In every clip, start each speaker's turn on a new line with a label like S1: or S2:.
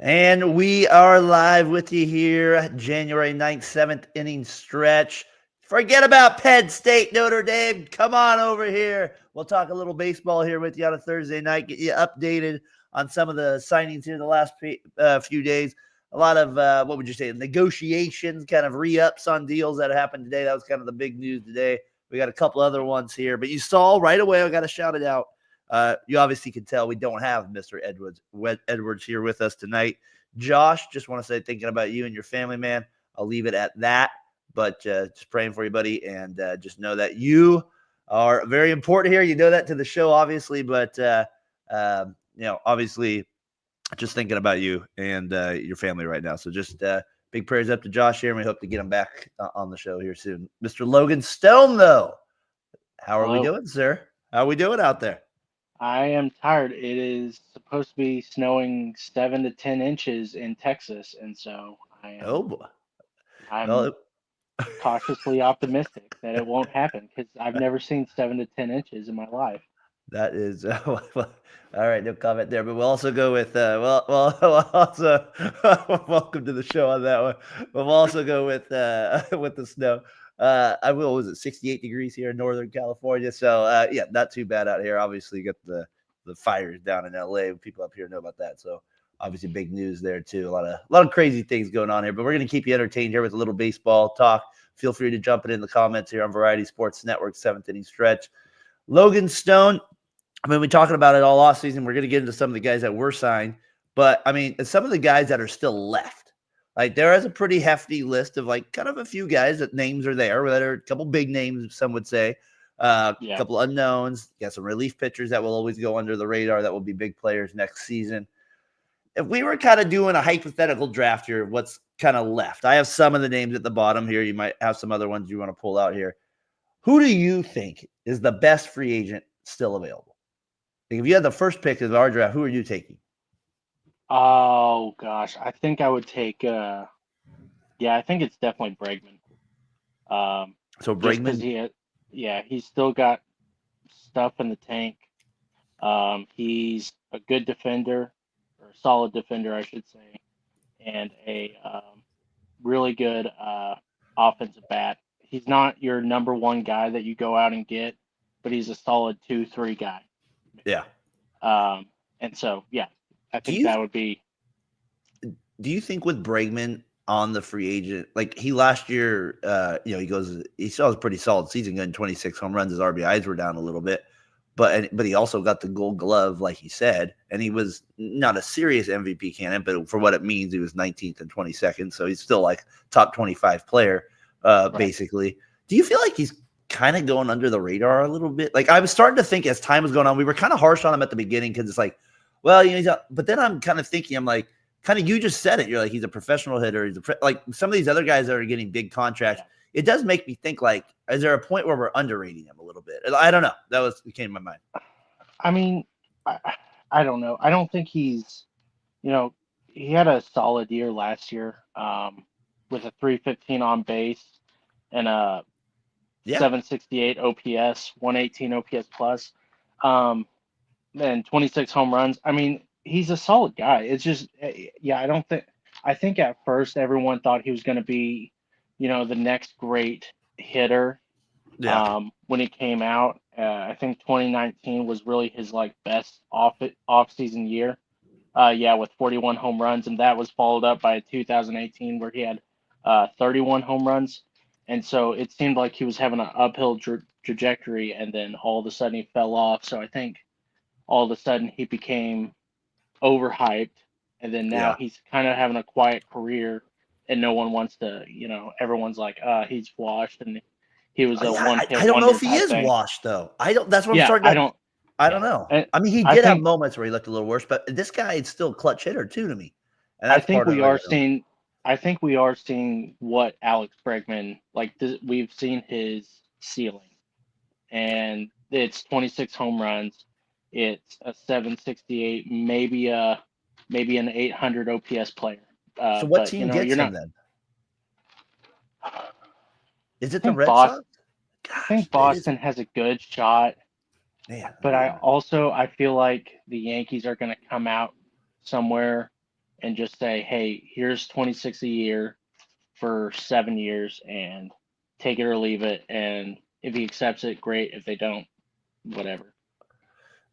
S1: And we are live with you here, January 9th, 7th inning stretch. Forget about Penn State, Notre Dame. Come on over here. We'll talk a little baseball here with you on a Thursday night, get you updated on some of the signings here the last few days. A lot of, what would you say, negotiations, kind of re-ups on deals that happened today. That was kind of the big news today. We got a couple other ones here, but you saw right away, I got to shout it out. You obviously can tell we don't have Mr. Edwards here with us tonight. Josh, just want to say thinking about you and your family, man. I'll leave it at that, but just praying for you, buddy, and just know that you are very important here. You know that to the show, obviously, but obviously, just thinking about you and your family right now. So just big prayers up to Josh here, and we hope to get him back on the show here soon. Mr. Logan Stone, though, how are we doing, sir? How are we doing out there?
S2: I am tired. It is supposed to be snowing 7 to 10 inches in Texas, and so
S1: Oh boy.
S2: I'm cautiously optimistic that it won't happen because I've never seen 7 to 10 inches in my life.
S1: That is all right. No comment there, but we'll also go with we'll also welcome to the show on that one. But we'll also go with the snow. Was it 68 degrees here in Northern California? So yeah, not too bad out here. Obviously, you got the fires down in LA. People up here know about that. So obviously, big news there too. A lot of crazy things going on here. But we're gonna keep you entertained here with a little baseball talk. Feel free to jump it in the comments here on Variety Sports Network 7th inning stretch. Logan Stone. I mean, we're talking about it all off season. We're going to get into some of the guys that were signed, but I mean, some of the guys that are still left. Like there is a pretty hefty list of like kind of a few guys that names are there that are a couple big names, some would say, a couple unknowns. You got some relief pitchers that will always go under the radar that will be big players next season. If we were kind of doing a hypothetical draft here, what's kind of left? I have some of the names at the bottom here. You might have some other ones you want to pull out here. Who do you think is the best free agent still available? Like if you had the first pick of our draft, who are you taking?
S2: Oh gosh, I think I would take. I think it's definitely Bregman.
S1: So
S2: Just because
S1: Bregman,
S2: he's still got stuff in the tank. He's a good defender, or a solid defender, I should say, and a really good offensive bat. He's not your number one guy that you go out and get, but he's a solid 2-3 guy.
S1: yeah.
S2: And so, yeah, I
S1: Do
S2: think
S1: you
S2: that would be.
S1: do you think with Bregman on the free agent, like he last year, he still has a pretty solid season, getting 26 home runs. His RBIs were down a little bit, but he also got the Gold Glove, like he said, and he was not a serious MVP candidate, but for what it means, he was 19th and 22nd, so he's still like top 25 player, basically. Do you feel like he's kind of going under the radar a little bit? Like I was starting to think as time was going on, we were kind of harsh on him at the beginning because it's like, well, but then I'm kind of thinking, I'm like, kind of you just said it. You're like, he's a professional hitter. Like some of these other guys that are getting big contracts. It does make me think like, is there a point where we're underrating him a little bit? I don't know. It came to my mind.
S2: I mean, I don't know. I don't think he had a solid year last year with a 315 on base and a 768 OPS, 118 OPS plus, and 26 home runs. I mean, he's a solid guy. It's just, I think at first everyone thought he was going to be, the next great hitter. When he came out, I think 2019 was really his like best off season year. With 41 home runs, and that was followed up by 2018 where he had 31 home runs, and so it seemed like he was having an uphill trajectory, and then all of a sudden he fell off. So I think all of a sudden he became overhyped, and then now he's kind of having a quiet career, and no one wants to, everyone's like, he's washed, and he was a one-hit
S1: I don't know
S2: wonder
S1: if he
S2: type
S1: is
S2: thing.
S1: washed though. I don't. That's what I'm
S2: Yeah,
S1: starting to. I don't know.
S2: And
S1: I mean, he did have moments where he looked a little worse, but this guy is still a clutch hitter too to me, and
S2: I
S1: that's
S2: think
S1: part of
S2: we
S1: it.
S2: are seeing. I think we are seeing what Alex Bregman like. We've seen his ceiling, and it's 26 home runs. It's a 768, maybe an 800 OPS player.
S1: So what
S2: But
S1: team
S2: you're
S1: gets him
S2: not.
S1: then? Is
S2: I
S1: it the
S2: think
S1: Red Sox?
S2: I
S1: Gosh,
S2: think Boston has a good shot,
S1: man.
S2: but I feel like the Yankees are going to come out somewhere and just say, hey, here's 26 a year for 7 years and take it or leave it. And if he accepts it, great. If they don't, whatever.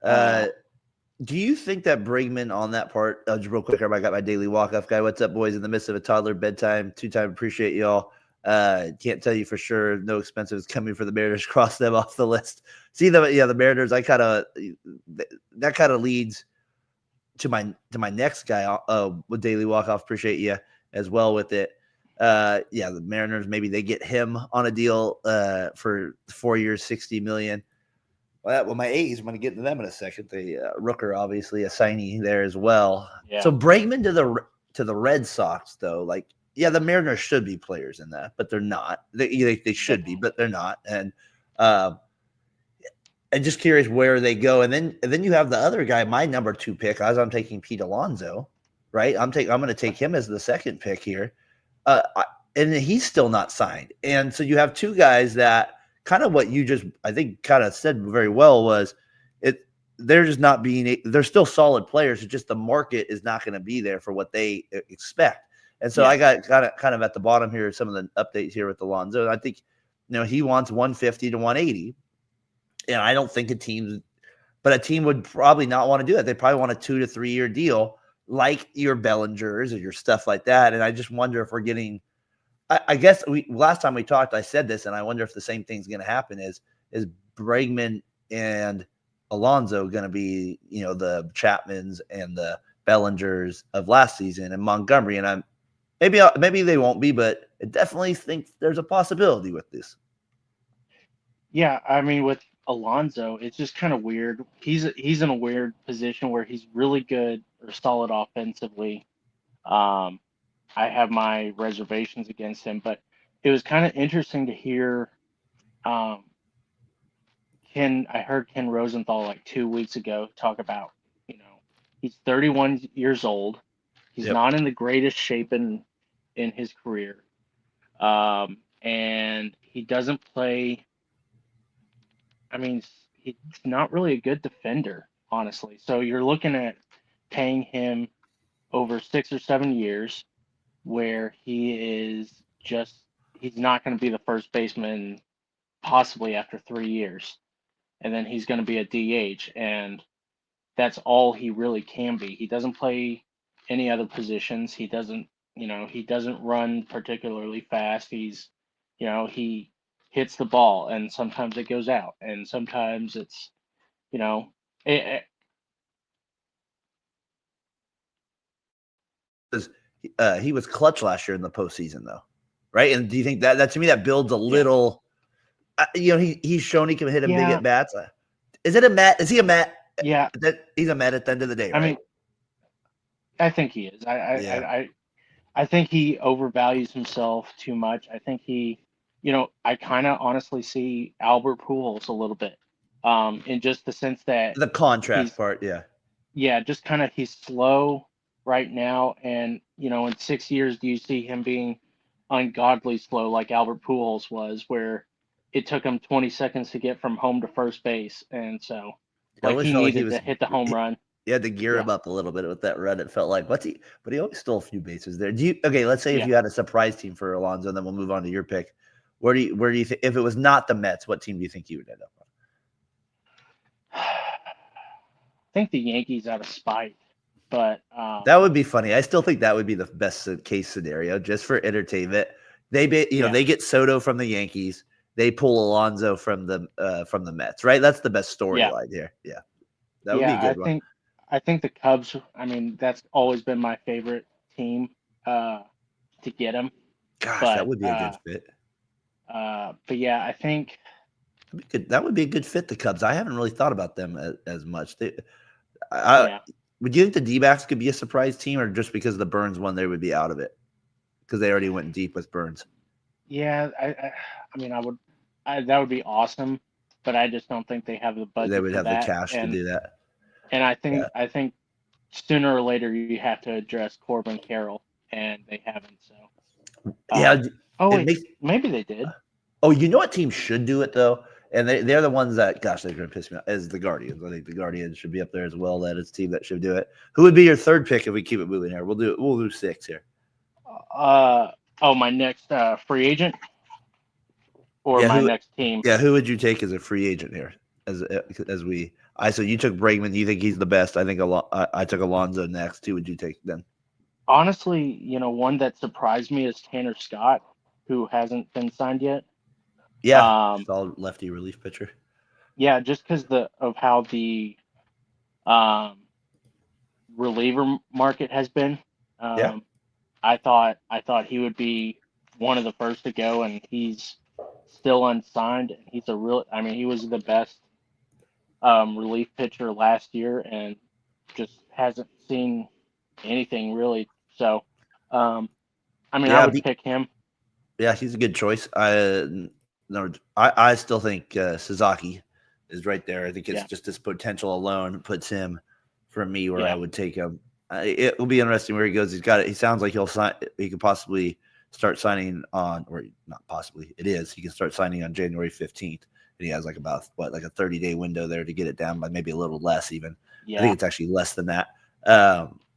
S1: Uh, do you think that Bregman on that part, just real quick, I got my daily walk-off guy. What's up, boys? In the midst of a toddler bedtime, two-time, appreciate y'all. Can't tell you for sure. No expenses coming for the Mariners. Cross them off the list. See the Mariners. That kind of leads to my next guy. With daily walk-off, appreciate you as well with it. The Mariners, maybe they get him on a deal for 4 years, $60 million. Well, my A's, I'm going to get to them in a second. The Rooker, obviously, a signee there as well.
S2: Yeah.
S1: So Bregman to the Red Sox, though, like, yeah, the Mariners should be players in that, but they're not. They should be, but they're not. And I'm just curious where they go. And then you have the other guy, my number 2 pick, as I'm taking Pete Alonso, right? I'm going to take him as the second pick here, and he's still not signed. And so you have two guys that. Kind of what you just, I think, kind of said very well was they're just not being, they're still solid players. It's just the market is not going to be there for what they expect. And so I got kind of at the bottom here, some of the updates here with Alonso. I think, he wants 150 to 180. And I don't think a team would probably not want to do it. They probably want a 2 to 3 year deal like your Bellingers or your stuff like that. And I just wonder if we're getting, I guess last time we talked, I said this, and I wonder if the same thing's going to happen. Is Bregman and Alonso going to be, the Chapmans and the Bellingers of last season, and Montgomery? And maybe they won't be, but I definitely think there's a possibility with this.
S2: Yeah, I mean, with Alonso, it's just kind of weird. He's in a weird position where he's really good or solid offensively. I have my reservations against him, but it was kind of interesting to hear. I heard Ken Rosenthal like 2 weeks ago talk about, he's 31 years old. He's not in the greatest shape in his career, and he doesn't play. I mean, he's not really a good defender, honestly. So you're looking at paying him over 6 or 7 years, where he's not going to be the first baseman possibly after 3 years. And then he's going to be a DH. And that's all he really can be. He doesn't play any other positions. He doesn't run particularly fast. He hits the ball and sometimes it goes out and sometimes it's, it,
S1: He was clutch last year in the postseason, though, right? And do you think that to me that builds a little? He's shown he can hit him big at bats. Is it a Met? Is he a Met?
S2: Yeah,
S1: he's a Met at the end of the day, right?
S2: I mean, I think he is. I think he overvalues himself too much. I think I kind of honestly see Albert Pujols a little bit, in just the sense that
S1: the contrast part,
S2: just kind of he's slow right now, and in 6 years, do you see him being ungodly slow like Albert Pujols was, where it took him 20 seconds to get from home to first base, and so he needed to hit the home run.
S1: You had to gear him up a little bit with that run. It felt like, but he always stole a few bases there. Let's say if you had a surprise team for Alonso, and then we'll move on to your pick. Where do you think, if it was not the Mets, what team do you think you would end up on?
S2: I think the Yankees out of spite, but
S1: that would be funny. I still think that would be the best case scenario, just for entertainment. They get Soto from the Yankees. They pull Alonso from the Mets, right? That's the best storyline here. Yeah, that would be a good one.
S2: I think the Cubs. I mean, that's always been my favorite team to get him.
S1: Gosh, that would be a good fit.
S2: But yeah, I think
S1: that would be a good fit. The Cubs. I haven't really thought about them as much. Would you think the D-backs could be a surprise team, or just because of the Burns one, they would be out of it because they already went deep with Burns?
S2: Yeah, I mean, that would be awesome, but I just don't think they have the budget.
S1: They would have the cash to do that.
S2: And I think sooner or later you have to address Corbin Carroll, and they haven't. So
S1: yeah.
S2: Maybe they did.
S1: Oh, you know what team should do it though? And they're the ones that, gosh, they're going to piss me off, as the Guardians. I think the Guardians should be up there as well. That is a team that should do it. Who would be your third pick if we keep it moving here? We'll do 6 here.
S2: My next free agent or
S1: Yeah,
S2: my next team?
S1: Yeah, who would you take as a free agent here? So you took Bregman. You think he's the best? I think I took Alonso next. Who would you take then?
S2: Honestly, one that surprised me is Tanner Scott, who hasn't been signed yet.
S1: Yeah, solid lefty relief pitcher.
S2: Yeah, just because of how the reliever market has been.
S1: Yeah.
S2: I thought he would be one of the first to go, and he's still unsigned. He's he was the best relief pitcher last year, and just hasn't seen anything really. So, I would pick him.
S1: Yeah, he's a good choice. I still think Suzuki is right there. I think it's just his potential alone puts him for me where I would take him. It will be interesting where he goes. He's got it. He sounds like he'll sign. He could possibly start signing on, or not possibly. It is. He can start signing on January 15th. And he has like about a 30-day window there to get it down by maybe a little less even. Yeah. I think it's actually less than that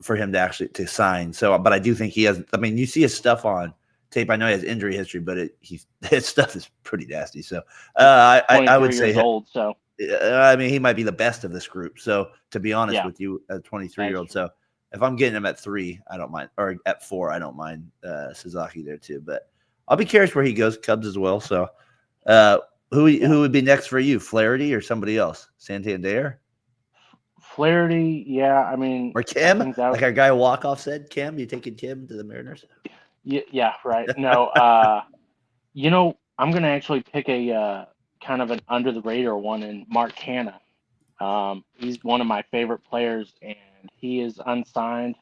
S1: for him to sign. So, but I do think he has. I mean, you see his stuff on tape. I know he has injury history, but his stuff is pretty nasty. So I would say
S2: old. So
S1: he might be the best of this group. So to be honest with you, a 23-year-old. So if I'm getting him at 3, I don't mind, or at 4, I don't mind Suzuki there too. But I'll be curious where he goes. Cubs as well. So who would be next for you? Flaherty or somebody else? Santander?
S2: Flaherty, yeah.
S1: Or Kim, like our guy Walkoff said. Kim, you taking Kim to the Mariners?
S2: Yeah, right. No, I'm gonna actually pick a kind of an under the radar one in Mark Canha. He's one of my favorite players, and he is unsigned.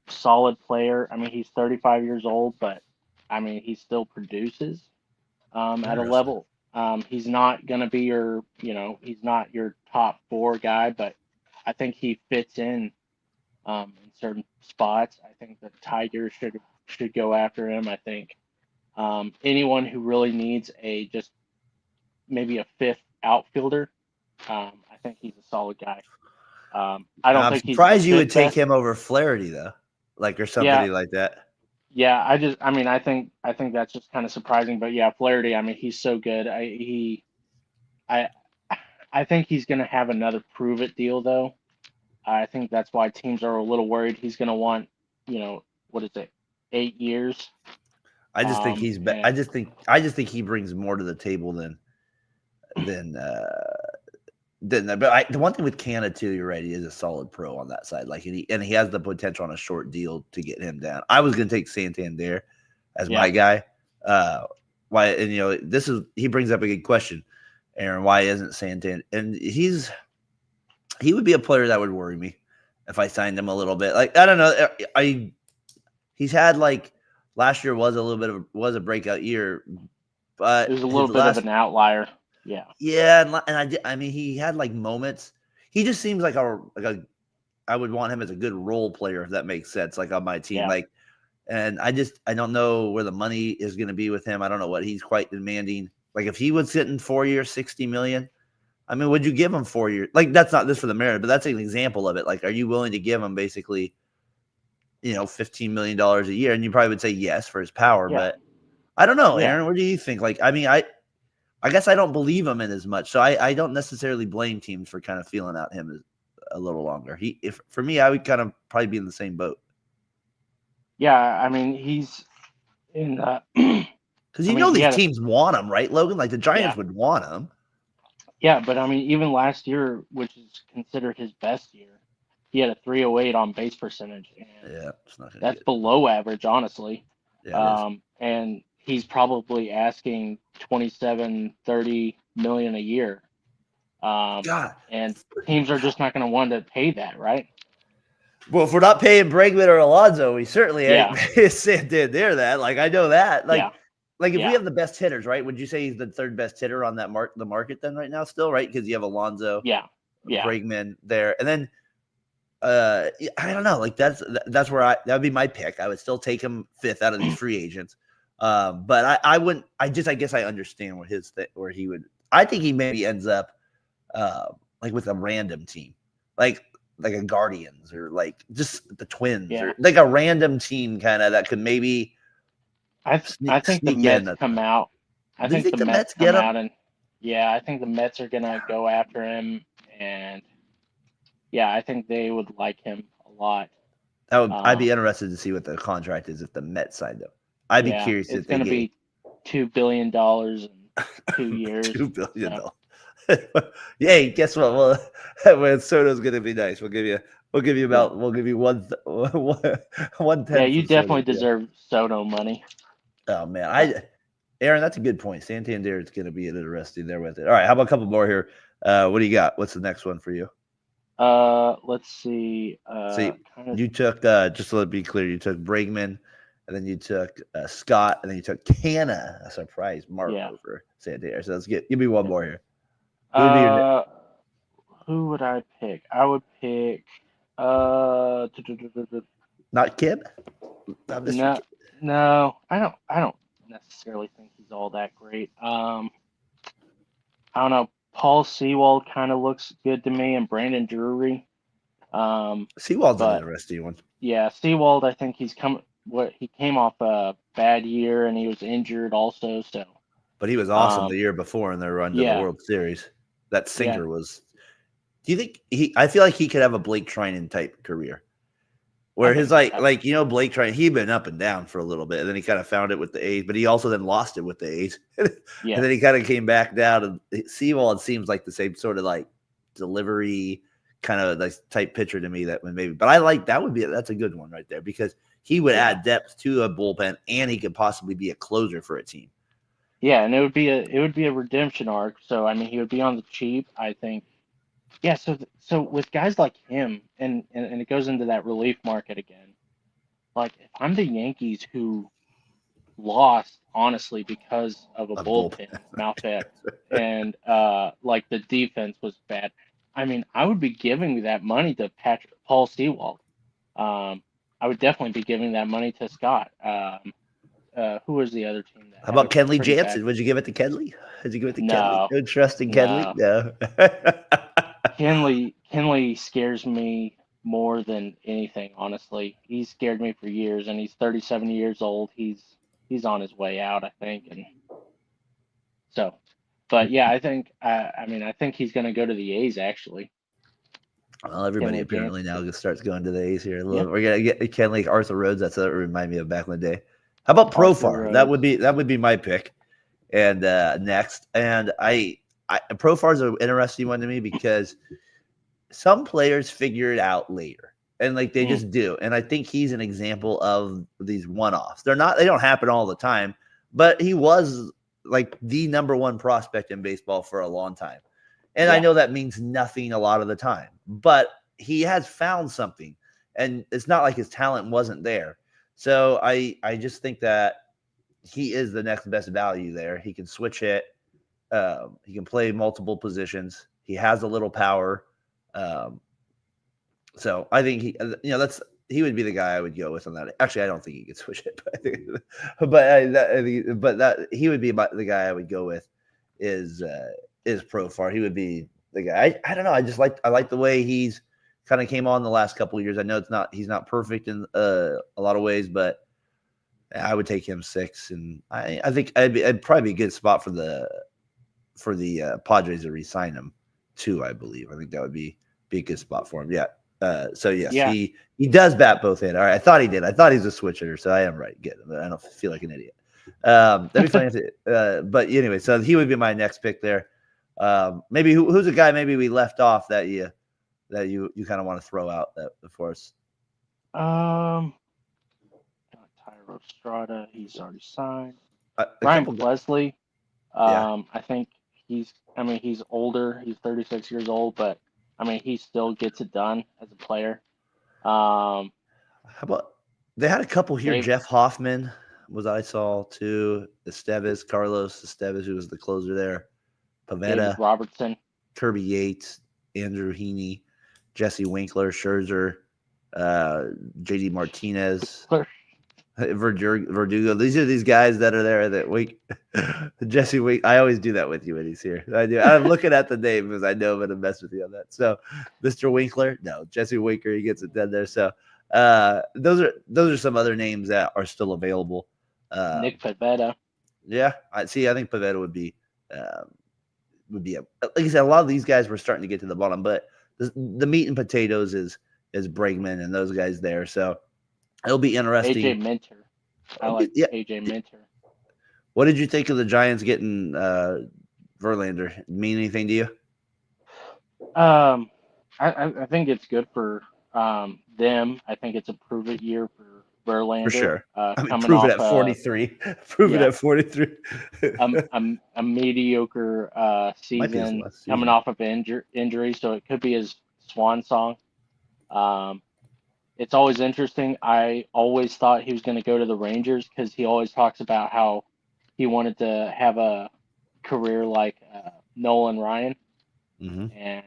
S2: Solid player. He's 35 years old, but he still produces at a level. He's not gonna be he's not your top 4 guy, but I think he fits in certain spots. I think the Tigers should go after him. I think anyone who really needs maybe a 5th outfielder, I think he's a solid guy. I'm
S1: surprised you would take him over Flaherty though, or somebody like that.
S2: Yeah, I think that's just kind of surprising, but yeah, Flaherty. He's so good. I think he's going to have another prove it deal though. I think that's why teams are a little worried. He's going to want, 8 years.
S1: I just think he's. I just think he brings more to the table than. But the one thing with Canha too, you're right. He is a solid pro on that side. And he has the potential on a short deal to get him down. I was going to take Santander as my guy. Why? And he brings up a good question, Aaron. Why isn't Santander? And he would be a player that would worry me if I signed him a little bit. I don't know. He's had last year was a breakout year, but
S2: it was a little bit of an outlier. Yeah.
S1: Yeah, and he had moments. He just seems like I would want him as a good role player if that makes sense. On my team, and I don't know where the money is going to be with him. I don't know what he's quite demanding. If he was getting 4 years, $60 million. Would you give him 4 years? That's not this for the Mariners, but that's an example of it. Are you willing to give him basically, $15 million a year? And you probably would say yes for his power, but I don't know, Aaron. What do you think? I guess I don't believe him in as much, so I don't necessarily blame teams for kind of feeling out him a little longer. For me, I would kind of probably be in the same boat.
S2: Yeah, he's in
S1: because these teams want him, right, Logan? The Giants would want him.
S2: Yeah, but even last year, which is considered his best year, he had a 308 on base percentage, and that's below average, honestly. Yeah, and he's probably asking $27-30 million a year. And teams are just not going to want to pay that, right?
S1: Well, if we're not paying Bregman or Alonso, we certainly ain't Santander that. I know that. If we have the best hitters, right? Would you say he's the 3rd best hitter on that the market then right now still, right? Because you have Alonso, Bregman there. And then I don't know. That's where that would be my pick. I would still take him 5th out of these free agents. But I wouldn't. I guess I understand where where he would. I think he maybe ends up uh, like with a random team, like like a Guardians or like just the Twins
S2: Yeah.
S1: or like a random team kind of that could maybe
S2: I think the
S1: sneak in.
S2: Mets come out. I
S1: Do you
S2: think
S1: think
S2: the
S1: the
S2: Mets
S1: Mets
S2: come
S1: get him?
S2: out and yeah, I think the Mets are gonna go after him, and yeah, I think they would like him a lot.
S1: I'd be
S2: Um,
S1: interested to see what the contract is if the Mets signed him. I'd be
S2: yeah,
S1: curious
S2: it's
S1: if they
S2: gonna
S1: gave
S2: be $2 billion in 2 years. So
S1: $2 billion. Yay! Guess what? Well, when Soto's gonna be nice, we'll give you
S2: yeah,
S1: about we'll give you one
S2: yeah,
S1: tenth
S2: you
S1: of Soto's
S2: definitely
S1: deal.
S2: deserve Soto money.
S1: Oh man,
S2: Uh,
S1: Aaron, that's a good point. Santander is going to be interesting there with it. All right, how about a couple more here? What do you got? What's the next one for you?
S2: let's see.
S1: So
S2: Kind of
S1: you took just to let be clear, you took Bregman, and then you took Scott, and then you took Canna, a surprise mark
S2: yeah.
S1: over Santander. So let's give me one more here. Who would be your
S2: Uh, who would I pick? I would pick. Uh,
S1: not Kib? Not Mr.
S2: no,
S1: Kib.
S2: no, I don't necessarily think he's all that great. I don't know. Paul Sewald kind of looks good to me, and Brandon Drury. Um,
S1: Seawald's an
S2: but
S1: interesting one,
S2: yeah, Sewald, I think he came off a bad year and he was injured also. So
S1: but he was awesome the
S2: um,
S1: year before in their run to the
S2: yeah,
S1: World Series. That
S2: yeah,
S1: sinker was. Do you think he? I feel like he could have a Blake Trinan type career.
S2: I
S1: Where his
S2: think
S1: like Blake Trinan, he'd been up and down for a little bit, and then he kind of found it with the A's, but he also then lost it with the A's, and
S2: yeah,
S1: then he kind of came back down. And Seawald seems like the same sort of like delivery kind of like type pitcher to me that would maybe, but I like that's a good one right there because he would
S2: yeah,
S1: add depth to a bullpen and he could possibly be a closer for a team.
S2: yeah, and it would be a redemption arc. So I mean, he would be on the cheap. I think. Yeah. So with guys like him, and it goes into that relief market again. Like if I'm the Yankees who lost honestly because of a
S1: A bullpen.
S2: bullpen malfit and like the defense was bad. I mean, I would be giving that money to Paul Sewald. I would definitely be giving that money to Scott. Who was the other team that
S1: How
S2: had a
S1: about Kenley
S2: pretty bad?
S1: Jansen? Would you give it to Kenley? Did you give it to Kenley?
S2: No,
S1: No trust in Kenley?
S2: no.
S1: No.
S2: Kenley scares me more than anything. Honestly, he's scared me for years, and he's 37 years old. He's on his way out, I think, and so. But yeah, I mean I think he's going to go to the A's actually.
S1: Well, everybody
S2: Kenley
S1: apparently
S2: Jansen.
S1: now just starts going to the A's here.
S2: Yeah,
S1: We're gonna get Kenley, Arthur Rhodes. That's what remind me of back in the day. How about
S2: Arthur
S1: Profar?
S2: Rhodes.
S1: That would be my pick. And next, and Profar is an interesting one to me because some players figure it out later, and like they
S2: Mm,
S1: just do. And I think he's an example of these one-offs. They don't happen all the time, but he was like the number one prospect in baseball for a long time. And I
S2: yeah,
S1: know that means nothing a lot of the time, but he has found something. And it's not like his talent wasn't there. So I just think that he is the next best value there. He can switch hit. He can play multiple positions. He has a little power. Um, so I think he would be the guy I would go with on that. Actually, I don't think he could switch it, but he would be the guy I would go with is Profar. He would be the guy. I don't know. I like the way he's kind of came on the last couple of years. I know he's not perfect in a lot of ways, but I would take him 6, and I think I'd probably be a good spot for the Padres to re-sign him too. I believe. I think that would be a good spot for him. Yeah. So yes,
S2: yeah.
S1: he does bat both in. All right, I thought he did. I thought he was a switch hitter, so I am right. Good. I don't feel like an idiot. That'd be funny. But anyway, so he would be my next pick there. Maybe who's a guy maybe we left off that you kind of want to throw out that for us.
S2: Um, Tyro Strada, he's already signed.
S1: A
S2: Ryan
S1: couple.
S2: Plesley,
S1: Yeah.
S2: I think I mean, he's older. He's 36 years old, but I mean, he still gets it done as a player. Um,
S1: How about they had a couple here?
S2: Dave
S1: Jeff Hoffman was I saw too. Carlos Estevez, who was the closer there.
S2: David
S1: Pavetta,
S2: Robertson.
S1: Kirby Yates, Andrew Heaney, Jesse Winkler, Scherzer, JD Martinez. Verdugo. These are these guys that are there that week. Jesse Wink. I always do that with you when he's here. I do. I'm looking at the name because I know I'm gonna mess with you on that. So, Mr. Winkler, no, Jesse Winker, he gets it done there. So, those are some other names that are still available.
S2: Nick Pivetta.
S1: Yeah, I see. I think Pavetta would be like I said. A lot of these guys were starting to get to the bottom, but the meat and potatoes is Bregman and those guys there. So it'll be interesting.
S2: AJ Minter. I like AJ Minter.
S1: What did you think of the Giants getting Verlander? Mean anything to you?
S2: I think it's good for them. I think it's a prove it year for Verlander.
S1: For sure.
S2: Coming
S1: prove
S2: off
S1: it at 43. Prove it at 43.
S2: a mediocre season coming off of injury, so it could be his swan song. It's always interesting. I always thought he was going to go to the Rangers because he always talks about how he wanted to have a career like Nolan Ryan.
S1: Mm-hmm.
S2: And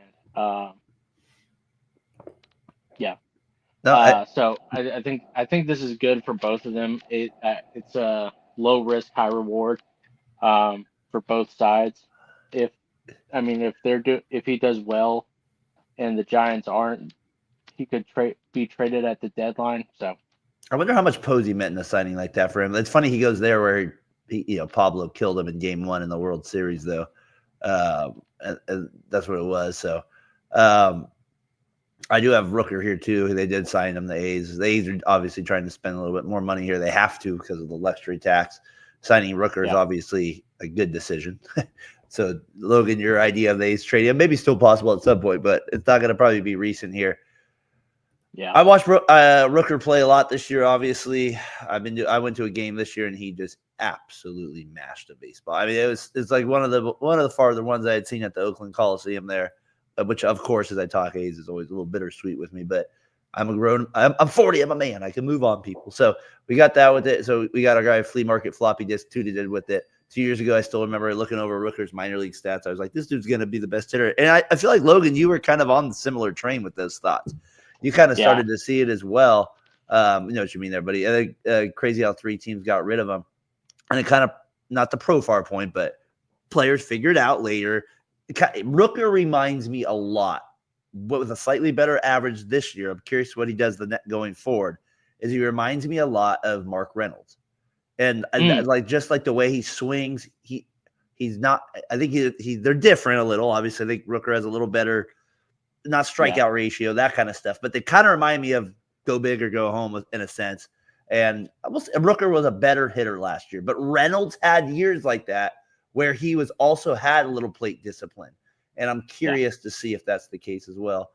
S2: yeah. No, so I think this is good for both of them. It's a low risk, high reward for both sides. If he does well, and the Giants aren't, he could be traded at the deadline. So
S1: I wonder how much Posey meant in a signing like that for him. It's funny he goes there where Pablo killed him in Game 1 in the World Series though. And that's what it was. So. I do have Rooker here too. They did sign him. The A's. The A's are obviously trying to spend a little bit more money here. They have to because of the luxury tax. Signing Rooker is obviously a good decision. So, Logan, your idea of the A's trading him maybe still possible at some point, but it's not going to probably be recent here.
S2: Yeah,
S1: I watched Rooker play a lot this year. Obviously, I went to a game this year and he just absolutely mashed a baseball. I mean, it's like one of the farther ones I had seen at the Oakland Coliseum there. Which, of course, as I talk A's is always a little bittersweet with me, but I'm 40, I'm a man. I can move on, people. So we got that with it. So we got our guy Flea Market Floppy Disc 2 did with it. 2 years ago, I still remember looking over Rooker's minor league stats. I was like, this dude's going to be the best hitter. And I feel like, Logan, you were kind of on the similar train with those thoughts. You kind of started to see it as well. You know what you mean there, buddy. I think crazy how 3 teams got rid of him. And it kind of, not the profile point, but players figured out later. Rooker reminds me a lot, but with a slightly better average this year. I'm curious what he does the net going forward. Is he reminds me a lot of Mark Reynolds, and just like the way he swings, he's not. I think they're different a little. Obviously, I think Rooker has a little better, not strikeout ratio, that kind of stuff, but they kind of remind me of go big or go home in a sense. And Rooker was a better hitter last year, but Reynolds had years like that, where he also had a little plate discipline. And I'm curious to see if that's the case as well.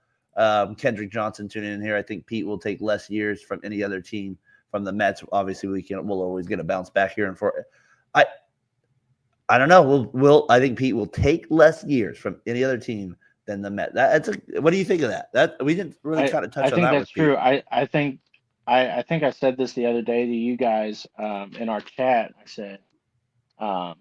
S1: Kendrick Johnson tuning in here. I think Pete will take less years from any other team from the Mets. Obviously, we'll always get a bounce back here. And I don't know. I think Pete will take less years from any other team than the Mets. What do you think of that? That we didn't really kind of touch on that.
S2: I think that's true. I think I said this the other day to you guys in our chat. I said, I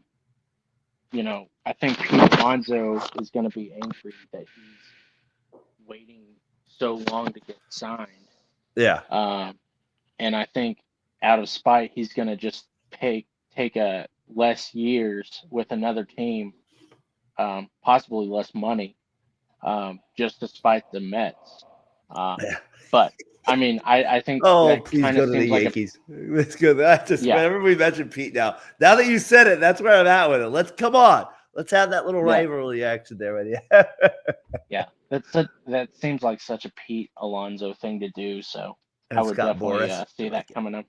S2: think Pete Alonso is going to be angry that he's waiting so long to get signed.
S1: Yeah.
S2: And I think out of spite, he's going to just take a less years with another team, possibly less money, just to spite the Mets. But I mean, I think.
S1: Oh, please go to the Yankees. Let's go. Whenever we mention Pete now that you said it, that's where I'm at with it. Come on. Let's have that little rivalry action there with you.
S2: Yeah, that seems like such a Pete Alonso thing to do. So I would definitely see that coming up.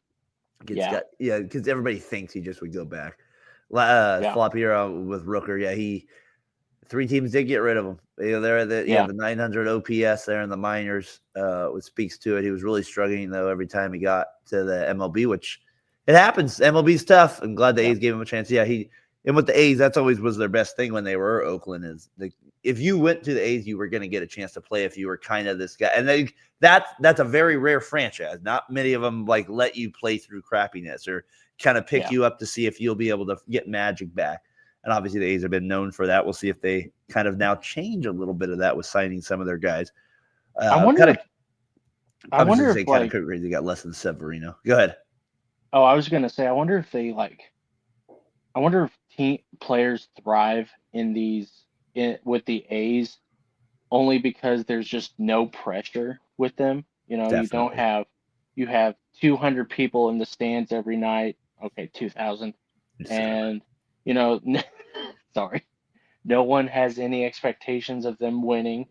S1: Because everybody thinks he just would go back. Flop here with Rooker. Yeah, 3 teams did get rid of him. They're at the 900 OPS there in the minors, which speaks to it. He was really struggling though every time he got to the MLB, which it happens. MLB's tough. I'm glad the A's gave him a chance. Yeah, and with the A's, that's always was their best thing when they were Oakland. Is if you went to the A's, you were going to get a chance to play if you were kind of this guy. And that's a very rare franchise. Not many of them let you play through crappiness or kind of pick you up to see if you'll be able to get magic back. And obviously the A's have been known for that. We'll see if they kind of now change a little bit of that with signing some of their guys.
S2: I wonder if
S1: kind of crazy. They got less than Severino. Go ahead.
S2: Oh, I was gonna say, I wonder if they like. I wonder if team players thrive in with the A's only because there's just no pressure with them. You know, you don't
S1: Definitely.
S2: have you have 200 people in the stands every night. Okay, 2,000, and you know, sorry, no one has any expectations of them winning.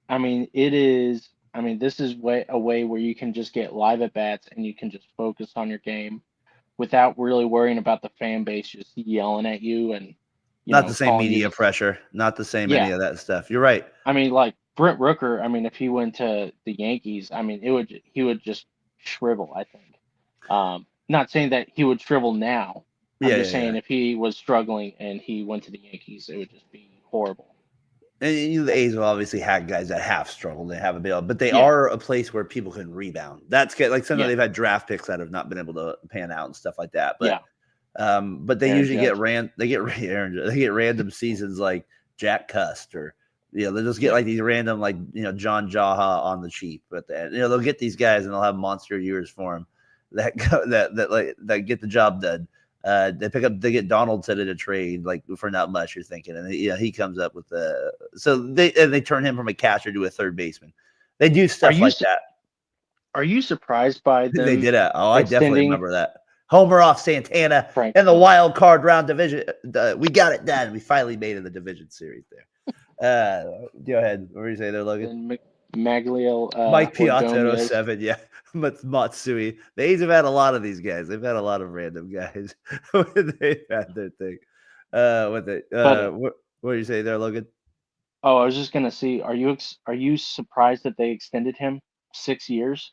S2: I mean, it is. I mean, this is a way where you can just get live at bats and you can just focus on your game without really worrying about the fan base just yelling at you and
S1: Not the same
S2: calling you
S1: media
S2: to.
S1: pressure, not the same any
S2: Yeah,
S1: of that stuff. You're right.
S2: I mean, like Brent Rooker. I mean, if he went to the Yankees, I mean, he would just shrivel. I think. Not saying that he would shrivel now. I'm
S1: Yeah,
S2: just
S1: yeah, yeah.
S2: saying if he was struggling and he went to the Yankees, it would just be horrible.
S1: And the A's have obviously had guys that have struggled, they haven't been able, but they
S2: Yeah,
S1: are a place where people can rebound. That's good. Like sometimes
S2: yeah,
S1: they've had draft picks that have not been able to pan out and stuff like that.
S2: yeah.
S1: But they
S2: Aaron
S1: usually get
S2: Judge.
S1: they get random seasons like Jack Cust or they just get
S2: Yeah,
S1: like these random like John Jaha on the cheap. But they'll get these guys and they'll have monster years for them that get the job done. They get Donaldson in a trade like for not much. You're thinking, and he comes up with they turn him from a catcher to a third baseman. They do
S2: are
S1: stuff
S2: you
S1: like that.
S2: are you surprised by
S1: They
S2: them
S1: did it. Oh, I definitely
S2: extending
S1: remember that. Homer off Santana
S2: Frank?
S1: in the wild card round division. We got it done. We finally made it in the division series there. Go ahead. What were you saying there, Logan?
S2: And Maglio
S1: Mike Piazza
S2: Ordonez.
S1: 07, yeah. Matsui. The A's have had a lot of these guys. They've had a lot of random guys when they've had their thing.
S2: But
S1: What are you saying there, Logan?
S2: oh, I was just gonna see. Are you surprised that they extended him 6 years?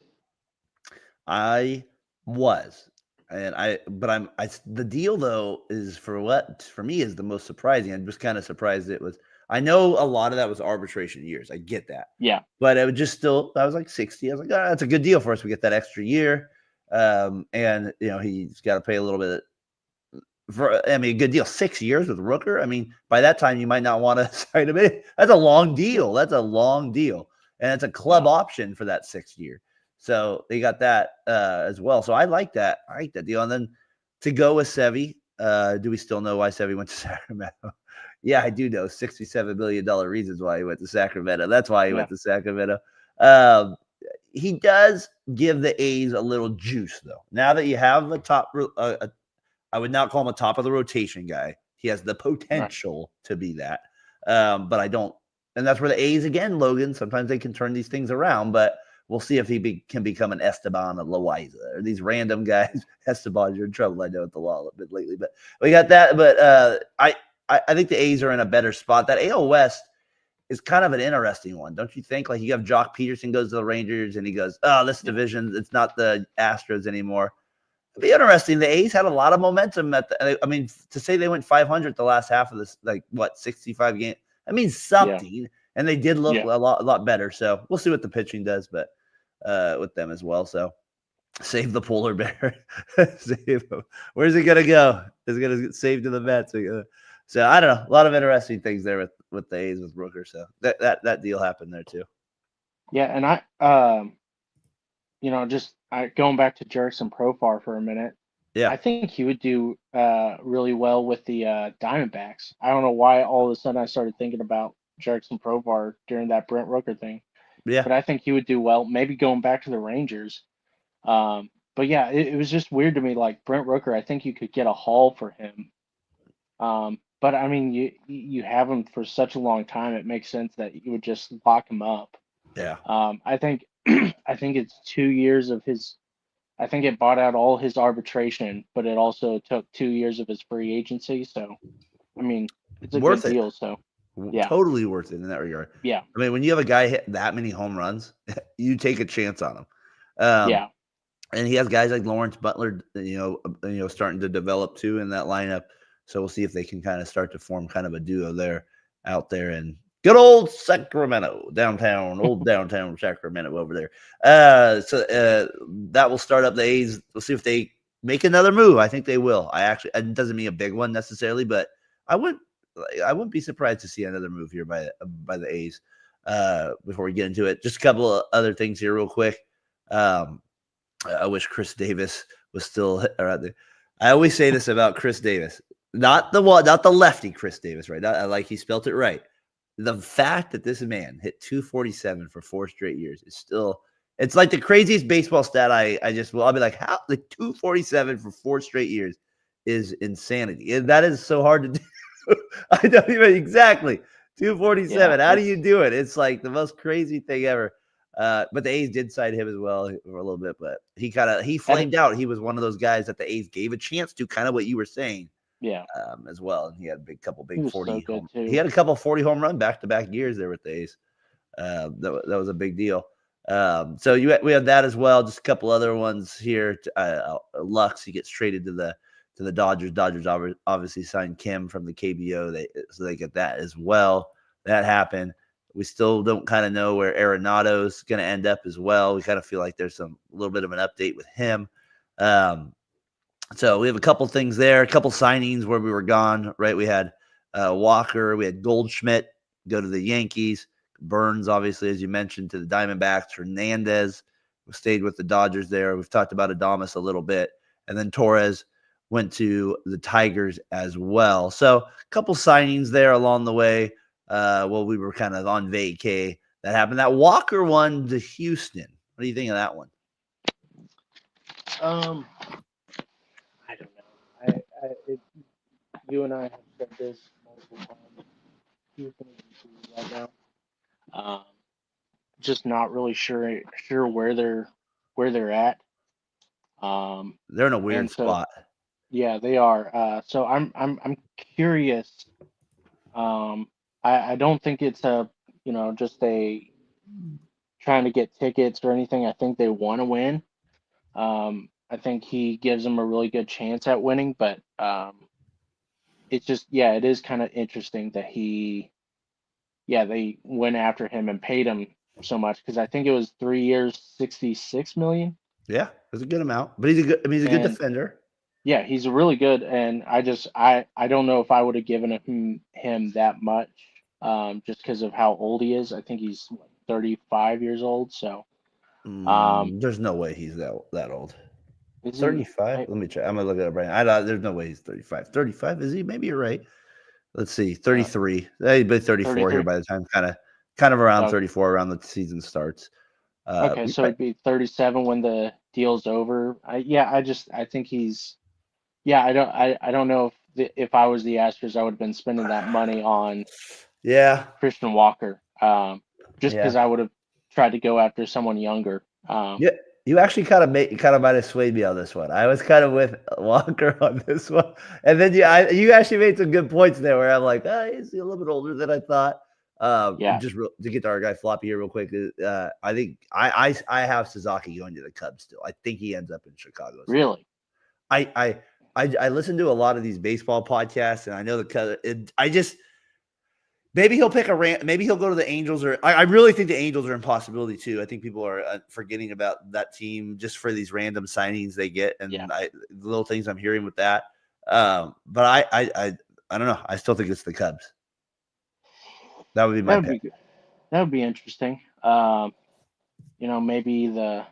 S1: I was. But the deal though is for me is the most surprising. I'm just kind of surprised it was. I know a lot of that was arbitration years. I get that.
S2: Yeah,
S1: But it was just still, I was like 60. I was like, oh, that's a good deal for us. We get that extra year. And he's got to pay a little bit a good deal. 6 years with Rooker. I mean, by that time you might not want to sign him in. That's a long
S2: yeah,
S1: deal. That's a long deal. And it's a
S2: yeah.
S1: club option for that 6 year. So they got that as well. So I like that. I like that deal. And then to go with Sevy, do we still know why Sevy went to Sacramento? Yeah, I do know $67 million reasons why he went to Sacramento. That's why he
S2: Yeah.
S1: went to Sacramento. Um, he does give the A's a little juice, though. Now that you have I would not call him a top of the rotation guy. He has the
S2: Right.
S1: potential to be that, but I don't. And that's where the A's again, Logan. Sometimes they can turn these things around, but we'll see if he can become an Esteban of Loaiza or these random guys. Esteban, you're in trouble. I know with the law a bit lately, but we got that. But I think the A's are in a better spot. That AL West is kind of an interesting one, don't you think? Like you have Jock Peterson goes to the Rangers and he goes, "Oh, this
S2: Yeah.
S1: division, it's not the Astros anymore." It'd be interesting. The A's had a lot of momentum I mean, to say they went 500 the last half of this, like what 65 games. That means
S2: Yeah.
S1: something, and they did look
S2: Yeah.
S1: a lot better. So we'll see what the pitching does, but with them as well. So save the polar bear. Save him. Where's he gonna go? Is he gonna get saved to the Mets? So I don't know. A lot of interesting things there with the A's with Rooker. So that deal happened there too.
S2: Yeah. And just going back to Jerson Profar for a minute.
S1: Yeah.
S2: I think he would do really well with the Diamondbacks. I don't know why all of a sudden I started thinking about Jerson Profar during that Brent Rooker thing,
S1: Yeah.
S2: but I think he would do well. Maybe going back to the Rangers. But yeah, it was just weird to me. Like Brent Rooker, I think you could get a haul for him. But I mean, you have him for such a long time. It makes sense that you would just lock him up.
S1: Yeah.
S2: I think I think it's 2 years of his. I think it bought out all his arbitration, but it also took 2 years of his free agency. So I mean, it's a good
S1: Worth it.
S2: deal. So yeah,
S1: Totally worth it in that regard.
S2: yeah,
S1: I mean, when you have a guy hit that many home runs, you take a chance on him. Um,
S2: yeah,
S1: and he has guys like Lawrence Butler, starting to develop too in that lineup. So we'll see if they can kind of start to form kind of a duo there out there in good old Sacramento, old downtown Sacramento over there. That will start up the A's. We'll see if they make another move. I think they will. It doesn't mean a big one necessarily, but I wouldn't be surprised to see another move here by the A's. Before we get into it, just a couple of other things here real quick. I wish Chris Davis was still around there. I always say this about Chris Davis, not the lefty Chris Davis, right? Not, like he spelt it right. The fact that this man hit 247 for 4 straight years is still, it's like the craziest baseball stat. I'll be like, how the 247 for 4 straight years is insanity. And that is so hard to do. I don't even exactly 247. How do you do it? It's like the most crazy thing ever. But the A's did sign him as well for a little bit, but he flamed out. He was one of those guys that the A's gave a chance to, kind of what you were saying.
S2: Yeah.
S1: As well. And he had a couple big 40
S2: so
S1: he had a couple 40 home run back-to-back years there with the A's. That was a big deal. So we had that as well. Just a couple other ones here. Lux, he gets traded to the Dodgers. Dodgers obviously signed Kim from the KBO. So they get that as well. That happened. We still don't kind of know where Arenado's going to end up as well. We kind of feel like there's a little bit of an update with him. So we have a couple things there, a couple signings where we were gone, right? We had Walker, we had Goldschmidt go to the Yankees, Burns, obviously, as you mentioned, to the Diamondbacks, Hernandez stayed with the Dodgers there. We've talked about Adames a little bit, and then Torres went to the Tigers as well. So a couple signings there along the way while we were kind of on vacay. That happened. That Walker one to Houston. What do you think of that one?
S2: I don't know. You and I have said this multiple times. Houston is right now. Just not really sure where they're at.
S1: They're in a weird spot.
S2: Yeah, they are. So I'm curious. I don't think it's just a trying to get tickets or anything. I think they want to win. I think he gives them a really good chance at winning, but it's just, it is kind of interesting that they went after him and paid him so much, because I think it was 3 years, 66 million.
S1: Yeah, it's a good amount, but he's a good defender.
S2: Yeah, he's really good, and I don't know if I would have given him that much, just because of how old he is. I think he's 35 years old, so
S1: there's no way he's that old. 35? Let me check. I'm gonna look it up right now. There's no way he's 35. 35? Is he? Maybe you're right. Let's see. 33. He'd be 34 here by the time kind of around 34 around the season starts.
S2: Okay, so it'd be 37 when the deal's over. I think he's. Yeah, I don't know if I was the Astros, I would have been spending that money on.
S1: Yeah.
S2: Christian Walker. Just because I would have tried to go after someone younger.
S1: Yeah. You actually kind of might have swayed me on this one. I was kind of with Walker on this one, and then you actually made some good points there where I'm like, he's a little bit older than I thought. Just to get to our guy Floppy here real quick. I think I have Suzuki going to the Cubs still. I think he ends up in Chicago. Still.
S2: Really?
S1: I listen to a lot of these baseball podcasts, and I know the Cubs. Maybe he'll pick maybe he'll go to the Angels, or I really think the Angels are a possibility too. I think people are forgetting about that team just for these random signings they get, and the little things I'm hearing with that. But I don't know. I still think it's the Cubs. That would be my pick.
S2: That would be interesting. Maybe the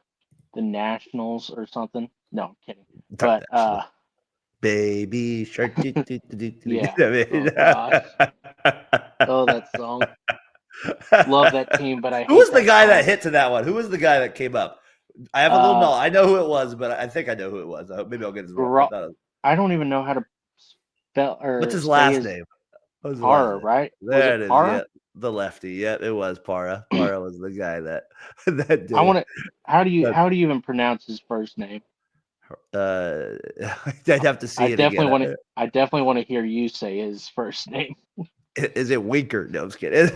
S2: Nationals or something. No, I'm kidding. But
S1: Baby Shark.
S2: Yeah. Oh, that song. Love that team, but
S1: who was the guy that hit to that one? Who was the guy that came up? I have a little no. I know who it was, but I think I know who it was. Maybe I'll get his wrong.
S2: I don't even know how to spell or.
S1: What's his last name?
S2: Parra, right?
S1: There it is. Yeah, the lefty. Yeah, it was Parra. Parra was the guy that did.
S2: I want to. How do you even pronounce his first name?
S1: I'd have to see it again.
S2: I definitely want to hear you say his first name.
S1: Is it Winker? No, I'm just kidding. Is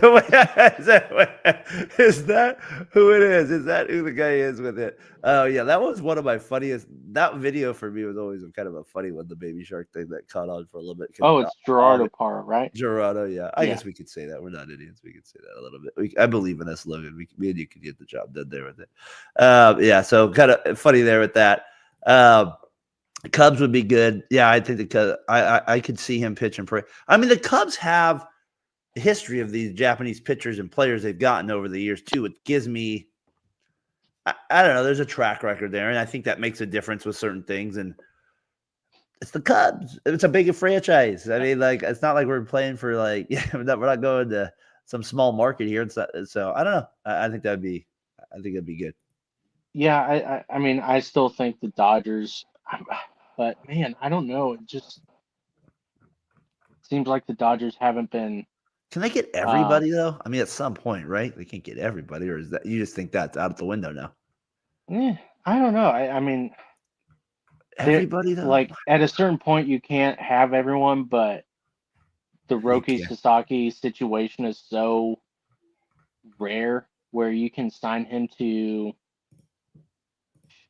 S1: that who it is? Is that who the guy is with it? Oh, yeah. That was one of my funniest. That video for me was always kind of a funny one, the Baby Shark thing that caught on for a little bit.
S2: Oh, it's Gerardo Parra, right?
S1: Gerardo, yeah. I guess we could say that. We're not idiots. We could say that a little bit. I believe in us, Logan. Me and you could get the job done there with it. Yeah, so kind of funny there with that. Cubs would be good. Yeah, I think the Cubs. I could see him pitching. I mean, the Cubs have a history of these Japanese pitchers and players they've gotten over the years too. It gives me I don't know. There's a track record there, and I think that makes a difference with certain things. And it's the Cubs. It's a big franchise. I
S2: Yeah,
S1: mean, like it's not like we're playing for like we're not going to some small market here. It's not, so I don't know. I think that'd be good.
S2: yeah. I mean, I still think the Dodgers, but man, I don't know. It just seems like the Dodgers haven't been.
S1: Can they get
S2: Uh,
S1: everybody though? I mean, at some point, right? They can't get everybody, or is that you just think that's out of the window now?
S2: I don't know. I mean, they're
S1: Everybody though,
S2: like at a certain point you can't have everyone, but the
S1: you
S2: Roki
S1: can't.
S2: Sasaki situation is so rare where you can sign him to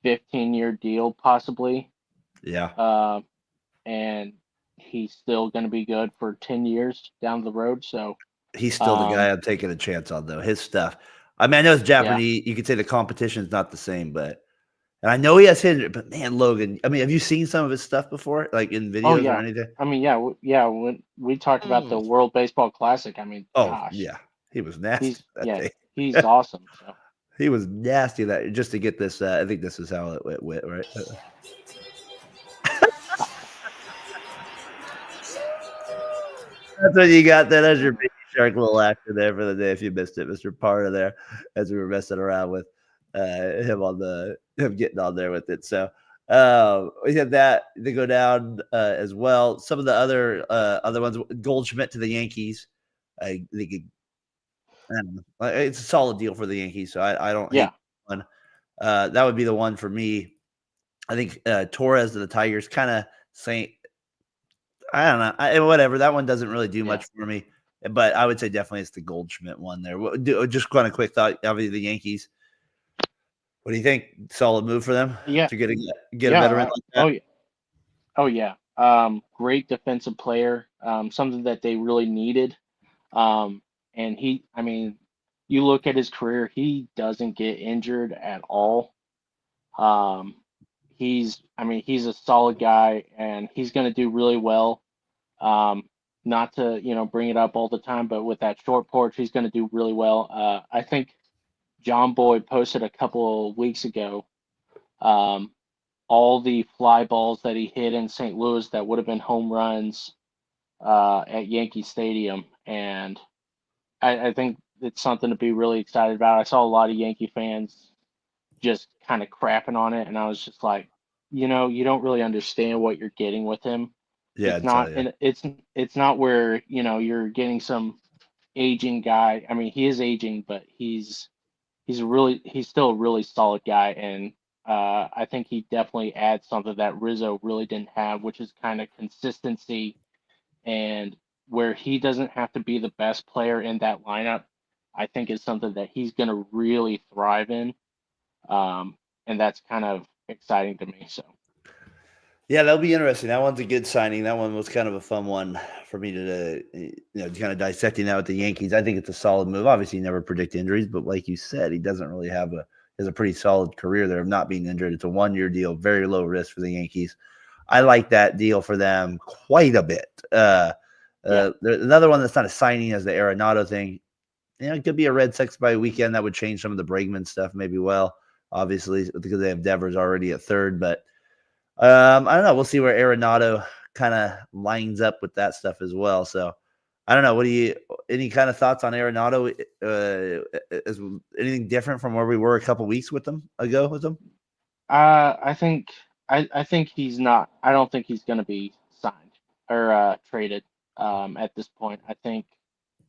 S2: 15-year deal possibly,
S1: Yeah,
S2: uh, and he's still going to be good for 10 years down the road. So,
S1: he's still the guy
S2: um,
S1: I'm taking a chance on though. His stuff. I mean, I know it's
S2: yeah.
S1: Japanese. You could say the competition is not the same, but and I know he has hit it. But man, Logan. I mean, have you seen some of his stuff before, like in
S2: Oh
S1: videos or
S2: yeah.
S1: anything?
S2: I mean, yeah, yeah. When we talked about the World Baseball Classic, I mean,
S1: Oh
S2: gosh,
S1: yeah, he was nasty
S2: he's
S1: that
S2: yeah,
S1: day.
S2: he's awesome. So
S1: He was nasty that just to get this. I think this is how it went, right? That's what you got. That's your baby shark little action there for the day. If you missed it, Mr. Parter there, as we were messing around with him getting on there with it. So we had that to go down as well. Some of the other ones, Goldschmidt to the Yankees. I think I don't know. It's a solid deal for the Yankees, so I don't hate
S2: yeah,
S1: one. That would be the one for me. I think Torres to the Tigers, kind of saying I don't know. Whatever. That one doesn't really do
S2: yeah,
S1: much for me, but I would say definitely it's the Goldschmidt one there. Just kind of quick thought. Obviously, the Yankees. What do you think? Solid move for them
S2: yeah,
S1: to get a
S2: yeah.
S1: veteran like
S2: Oh
S1: that.
S2: yeah, oh yeah. Great defensive player. Something that they really needed. Um, and I mean, you look at his career, he doesn't get injured at all. Um, I mean, he's a solid guy, and he's going to do really well. Um, not to bring it up all the time, but with that short porch, he's going to do really well. I think John Boyd posted a couple of weeks ago um, all the fly balls that he hit in St. Louis that would have been home runs at Yankee Stadium, and I think it's something to be really excited about. I saw a lot of Yankee fans just kind of crapping on it, and I was just like, you don't really understand what you're getting with him.
S1: Yeah,
S2: It's
S1: I'd tell
S2: not,
S1: you.
S2: and it's not where you're getting some aging guy. I mean, he is aging, but he's still a really solid guy, and I think he definitely adds something that Rizzo really didn't have, which is kind of consistency and where he doesn't have to be the best player in that lineup. I think is something that he's going to really thrive in, and that's kind of exciting to me. So
S1: Yeah, that'll be interesting. That one's a good signing. That one was kind of a fun one for me to, kind of dissecting that with the Yankees. I think it's a solid move. Obviously, you never predict injuries, but like you said, he doesn't really have has a pretty solid career there of not being injured. It's a 1 year deal, very low risk for the Yankees. I like that deal for them quite a bit.
S2: yeah,
S1: Another one that's not a signing as the Arenado thing. It could be a Red Sox by weekend. That would change some of the Bregman stuff, maybe. Well, obviously, because they have Devers already at third, but I don't know. We'll see where Arenado kind of lines up with that stuff as well. So I don't know. Any kind of thoughts on Arenado? Is anything different from where we were a couple weeks with them ago with them?
S2: I think I think he's not. I don't think he's going to be signed or traded at this point. I think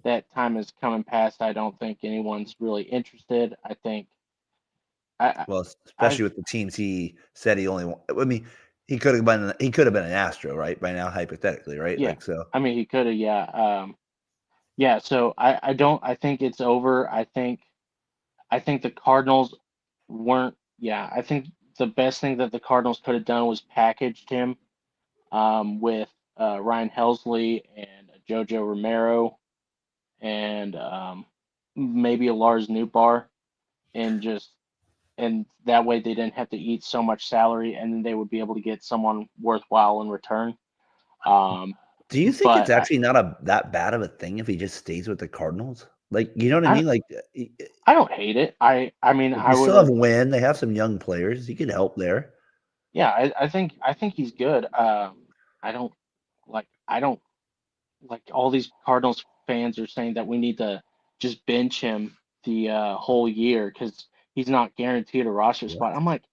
S2: that time is coming past. I don't think anyone's really interested. I think I
S1: Well,
S2: I
S1: especially with the teams he said he only. I mean, he could have been an Astro, right? By now, hypothetically, right?
S2: yeah.
S1: Like so.
S2: I mean, he could have, yeah. Yeah, so I don't I think it's over. I think the Cardinals weren't yeah, I think the best thing that the Cardinals could have done was packaged him with Ryan Helsley and Jojo Romero and maybe a Lars Nootbaar and just and that way they didn't have to eat so much salary and then they would be able to get someone worthwhile in return. Um,
S1: Do you think it's
S2: but
S1: actually not that bad of a thing if he just stays with the Cardinals? Like, you know what I
S2: I
S1: mean? Like,
S2: I don't hate it. I mean,
S1: they
S2: I would
S1: still have
S2: have.
S1: Wynn. They have some young players. He could help there.
S2: Yeah, I think he's good. I don't I don't like all these Cardinals fans are saying that we need to just bench him the whole year because he's not guaranteed a roster
S1: What?
S2: spot. I'm like,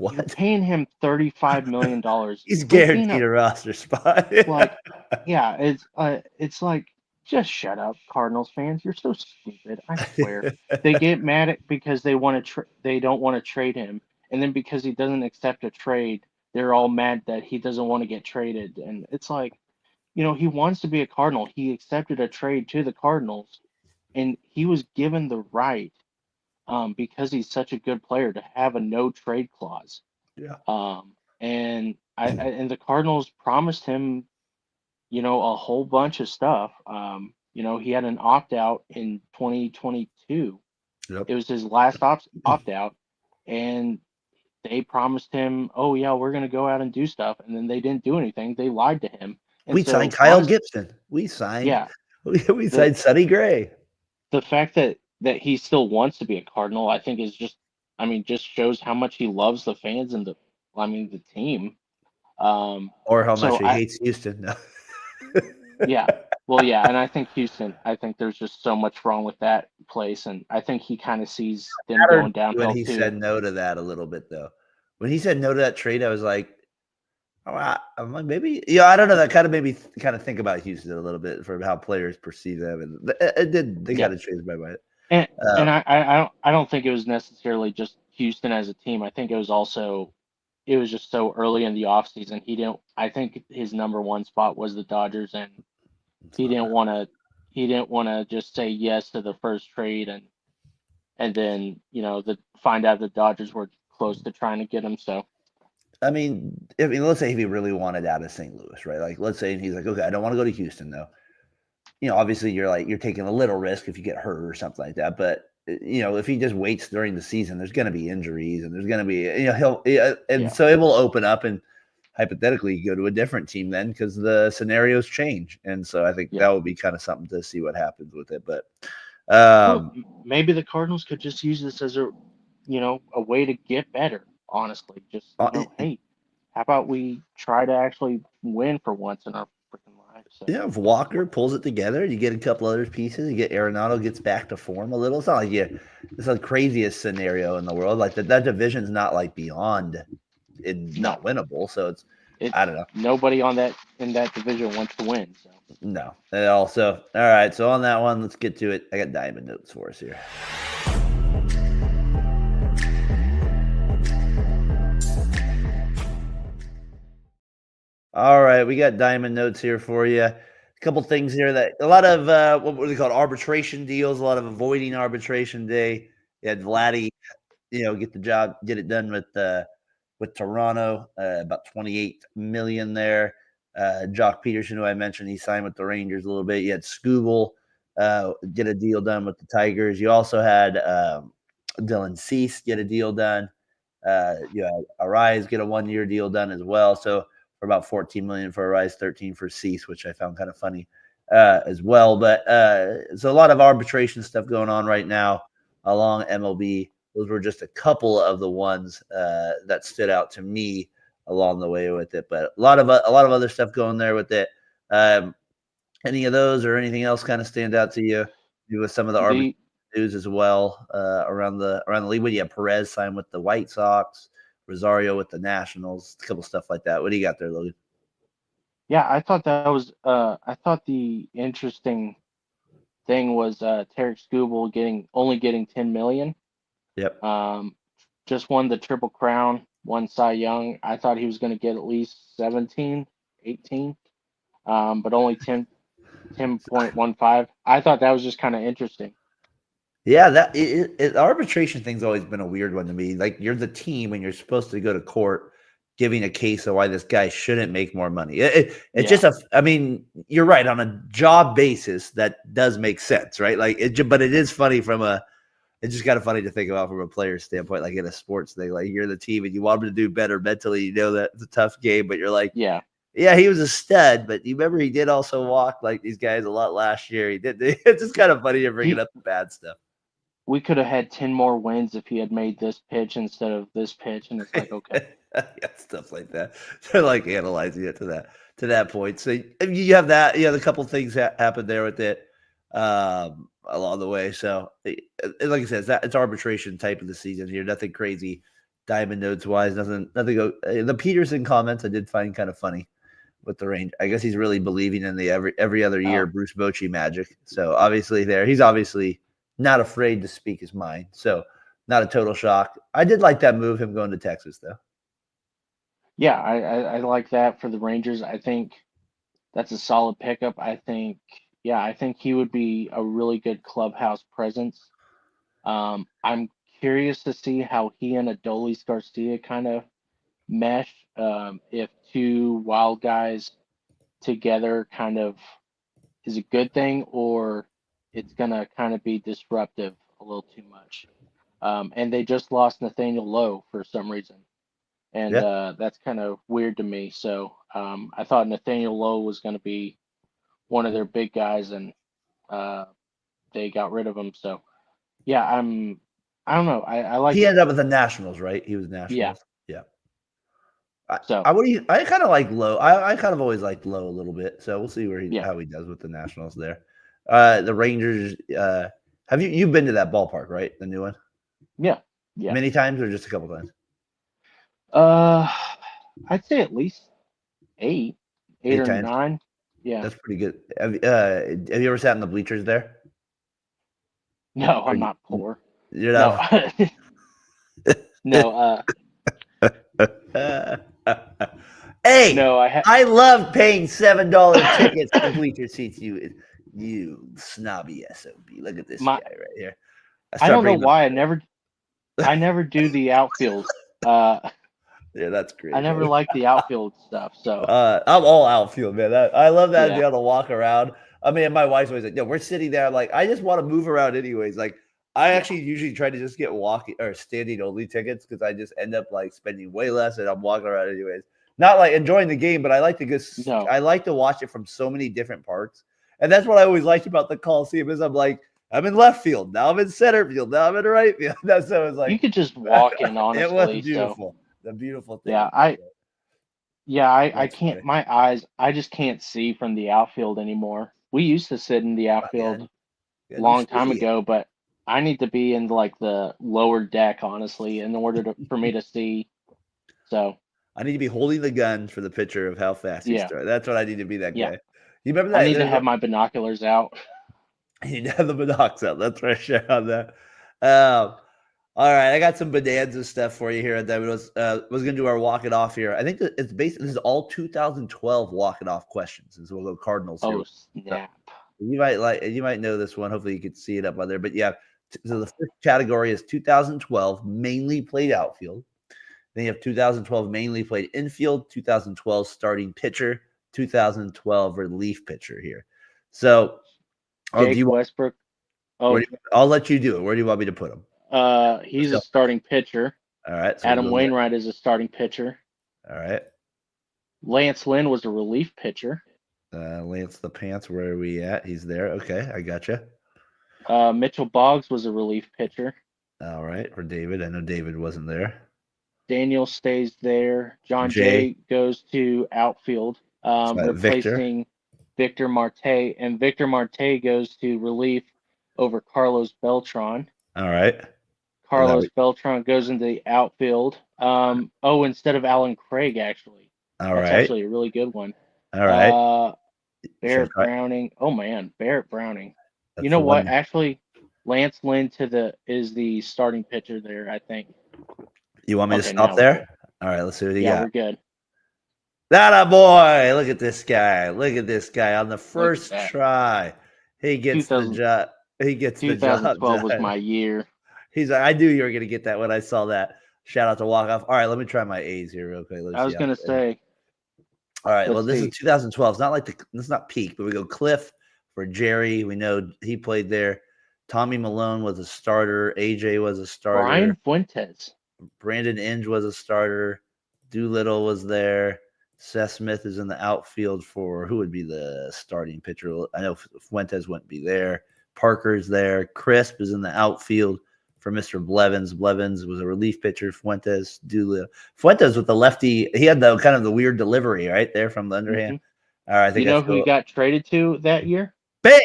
S2: you're
S1: What?
S2: paying him $35 million.
S1: He's
S2: Quit being
S1: guaranteed a roster spot.
S2: like, yeah, it's like just shut up, Cardinals fans. You're so stupid. I swear. They get mad at because they don't want to trade him, and then because he doesn't accept a trade, they're all mad that he doesn't want to get traded. And it's like, he wants to be a Cardinal. He accepted a trade to the Cardinals, and he was given the right, because he's such a good player, to have a no trade clause.
S1: Yeah.
S2: And and the Cardinals promised him, a whole bunch of stuff. He had an opt out in 2022.
S1: Yep.
S2: It was his last opt out, and they promised him, "Oh yeah, we're gonna go out and do stuff," and then they didn't do anything. They lied to him, and
S1: We signed
S2: so
S1: Kyle
S2: honest,
S1: Gibson. We signed
S2: yeah,
S1: we
S2: the
S1: signed Sonny Gray.
S2: the fact that he still wants to be a Cardinal, I think is just, I mean, just shows how much he loves the fans and the team. Um,
S1: Or how much
S2: so
S1: he hates Houston. No.
S2: yeah, well, yeah, and I think Houston, I think there's just so much wrong with that place, and I think he kind of sees them
S1: Mattered
S2: going
S1: when
S2: downhill
S1: he
S2: too.
S1: said no to that a little bit, though. When he said no to that trade, I was like, "Oh, I'm like, maybe." Yeah, I don't know. That kind of made me kind of think about Houston a little bit for how players perceive them, and it did. They
S2: Yeah,
S1: kind of changed my mind.
S2: and
S1: Um,
S2: I don't think it was necessarily just Houston as a team. I think it was just so early in the offseason. I think his number one spot was the Dodgers, and
S1: it's
S2: he
S1: not
S2: didn't
S1: bad.
S2: want to he didn't want to just say yes to the first trade, and then find out the Dodgers were close to trying to get him. So
S1: I mean, let's say if he really wanted out of St. Louis, right? Like, let's say he's like, okay, I don't want to go to Houston, though. Obviously you're taking a little risk if you get hurt or something like that. But if he just waits during the season, there's going to be injuries and there's going to be and
S2: yeah,
S1: so it will open up and hypothetically you go to a different team then because the scenarios change. And so I think
S2: yeah.
S1: that would be kind of something to see what happens with it. But
S2: Well,
S1: um,
S2: maybe the Cardinals could just use this as a way to get better. Honestly, just
S1: uh,
S2: hey, how about we try to actually win for once in our freaking lives? So
S1: if Walker pulls it together, you get a couple other pieces, you get Arenado gets back to form a little. It's not like it's the craziest scenario in the world. Like that division's not like beyond and
S2: no,
S1: not winnable. So it's
S2: it
S1: I don't know.
S2: nobody in that division wants to win. So
S1: No. And also, all right. So on that one, let's get to it. I got diamond notes for us here. All right, we got diamond notes here for you. A couple things here that a lot of what were they called arbitration deals, a lot of avoiding arbitration day. You had Vladdy, get the job, get it done with Toronto, about 28 million there. Jock Peterson, who I mentioned, he signed with the Rangers a little bit. You had Scooble, get a deal done with the Tigers. You also had Dylan Cease get a deal done. You had Arise get a 1-year deal done as well. So for about 14 million for Arise, 13 for Cease, which I found kind of funny as well. But so a lot of arbitration stuff going on right now along MLB. Those were just a couple of the ones that stood out to me along the way with it. But a lot of other stuff going there with it. Um, any of those or anything else kind of stand out to you? With some of the arbitration
S2: the
S1: news as well around the league. What do you have? Perez signed with the White Sox, Rosario with the Nationals, a couple stuff like that. What do you got there, Logan?
S2: yeah, I thought the interesting thing was Tarek Skubal only getting 10 million.
S1: Yep.
S2: Um, just won the Triple Crown, won Cy Young. I thought he was going to get at least 17, 18, but only 10.15. I thought that was just kind of interesting.
S1: Yeah, arbitration thing's always been a weird one to me. Like you're the team and you're supposed to go to court giving a case of why this guy shouldn't make more money. It's
S2: Yeah,
S1: just I mean, you're right on a job basis that does make sense, right? Like but it is funny it's just kind of funny to think about from a player's standpoint, like in a sports thing. Like you're the team and you want them to do better mentally. You know that it's a tough game, but you're like,
S2: yeah,
S1: Yeah, he was a stud, but you remember he did also walk like these guys a lot last year. He did. It's just kind of funny to bringing
S2: He
S1: up the bad stuff.
S2: we could have had 10 more wins if he had made this pitch instead of this pitch, and it's like, okay.
S1: Yeah, stuff like that. They're like analyzing it to that point. So you have that. You have a couple things happen there with it along the way. So like I said, it's arbitration type of the season here. Nothing crazy, diamond notes wise. Nothing. The Peterson comments I did find kind of funny with the range. I guess he's really believing in the every other year Bruce Bochy magic. So obviously he's obviously not afraid to speak his mind. So not a total shock. I did like that move, him going to Texas though.
S2: Yeah, I like that for the Rangers. I think that's a solid pickup. I think he would be a really good clubhouse presence. I'm curious to see how he and Adolis Garcia kind of mesh. If two wild guys together kind of is a good thing, or it's gonna kind of be disruptive a little too much. And they just lost Nathaniel Lowe for some reason, and
S1: Yeah.
S2: that's kind of weird to me. So I thought Nathaniel Lowe was going to be one of their big guys, and uh, they got rid of him. So yeah, I don't know. I like
S1: He
S2: it.
S1: ended up with the Nationals, right? He was
S2: Yeah.
S1: Nationals. Yeah.
S2: So
S1: I kind of like Lowe. I kind of always liked Lowe a little bit. So we'll see
S2: yeah,
S1: how he does with the Nationals there. The Rangers. Have you've been to that ballpark, right? The new one.
S2: yeah, yeah.
S1: Many times or just a couple times?
S2: Uh, I'd say at least eight, eight
S1: Eight
S2: or
S1: times.
S2: nine. Yeah.
S1: That's pretty good. Have you ever sat in the bleachers there?
S2: No,
S1: Or
S2: I'm not poor.
S1: you
S2: No,
S1: know.
S2: no.
S1: Hey,
S2: No.
S1: I love paying $7 tickets for bleacher seats. You snobby sob. Look at this
S2: My.
S1: guy right here.
S2: I
S1: Start
S2: don't know
S1: bringing up.
S2: why I never do the outfield.
S1: Yeah, that's
S2: I
S1: great,
S2: never
S1: man.
S2: liked the outfield stuff. So
S1: I'm all outfield, man. I love that to
S2: yeah,
S1: be able to walk around. I mean, my wife's always like, "No, we're sitting there." Like, I just want to move around anyways. Like, I
S2: yeah.
S1: actually usually try to just get walking or standing only tickets because I just end up like spending way less and I'm walking around anyways. Not like enjoying the game, but I like to
S2: No,
S1: I like to watch it from so many different parts, and that's what I always liked about the Coliseum is I'm like, I'm in left field now, I'm in center field now, I'm in right field. That's so it was like,
S2: you could just walk in
S1: it was
S2: honestly. So
S1: beautiful. The beautiful thing
S2: yeah,
S1: about that.
S2: I
S1: That's
S2: can't.
S1: funny.
S2: My eyes, I just can't see from the outfield anymore. We used to sit in the
S1: Oh, yeah,
S2: outfield
S1: you
S2: a
S1: gotta be
S2: long time
S1: free.
S2: ago, but I need to be in like the lower deck honestly in order for me to see. So
S1: I need to be holding the gun for the picture of how fast he
S2: yeah,
S1: started. That's what I need to be. That
S2: yeah.
S1: guy. You remember
S2: I
S1: that?
S2: need to have my binoculars out.
S1: You need to have the Monox out. That's right, sure on that. Um, all right, I got some bonanza stuff for you here. That was going to do our walk it off here. I think that it's basically this is all 2012 walk it off questions. So we'll go Cardinals here.
S2: Oh snap!
S1: You might know this one. Hopefully, you could see it up on there. But yeah, so the first category is 2012 mainly played outfield. Then you have 2012 mainly played infield, 2012 starting pitcher, 2012 relief pitcher here. So,
S2: Jake Westbrook. Oh,
S1: I'll let you do it. Where do you want me to put him?
S2: he's a starting pitcher.
S1: All right. So
S2: Adam
S1: we'll go there.
S2: Wainwright is a starting pitcher.
S1: All right.
S2: Lance Lynn was a relief pitcher.
S1: Lance the Pants, where are we at? He's there. Okay. I gotcha.
S2: Mitchell Boggs was a relief pitcher.
S1: All right. For David. I know David wasn't there.
S2: Daniel stays there. John
S1: Jay.
S2: Jay goes to outfield, replacing Victor Marte, and Victor Marte goes to relief over Carlos Beltran.
S1: All right.
S2: Carlos Beltran goes into the outfield. Instead of Alan Craig, actually.
S1: All
S2: That's
S1: right.
S2: actually a really good one.
S1: All right.
S2: Barrett Browning. Oh man, Barrett Browning.
S1: That's
S2: you know what? Actually, Lance Lynn is the starting pitcher there, I think.
S1: You want me to stop there? All right, let's see what he got.
S2: Yeah, we're good.
S1: That a boy! Look at this guy! Look at this guy on the first try. He gets the job. He gets the job.
S2: 2012 was my year.
S1: He's like, I knew you were going to get that when I saw that. Shout out to Walk Off. All right, let me try my A's here real quick.
S2: I was going to say.
S1: All right, well, this is 2012. It's not like it's not peak, but we go Cliff for Jerry. We know he played there. Tommy Malone was a starter. AJ was a starter.
S2: Brian Fuentes.
S1: Brandon Inge was a starter. Doolittle was there. Seth Smith is in the outfield for who would be the starting pitcher? I know Fuentes wouldn't be there. Parker's there. Crisp is in the outfield for Mr. Blevins. Blevins was a relief pitcher. Fuentes with the lefty. He had the kind of the weird delivery right there from the underhand.
S2: Mm-hmm.
S1: All right, I think
S2: You know who he got traded to that year?
S1: big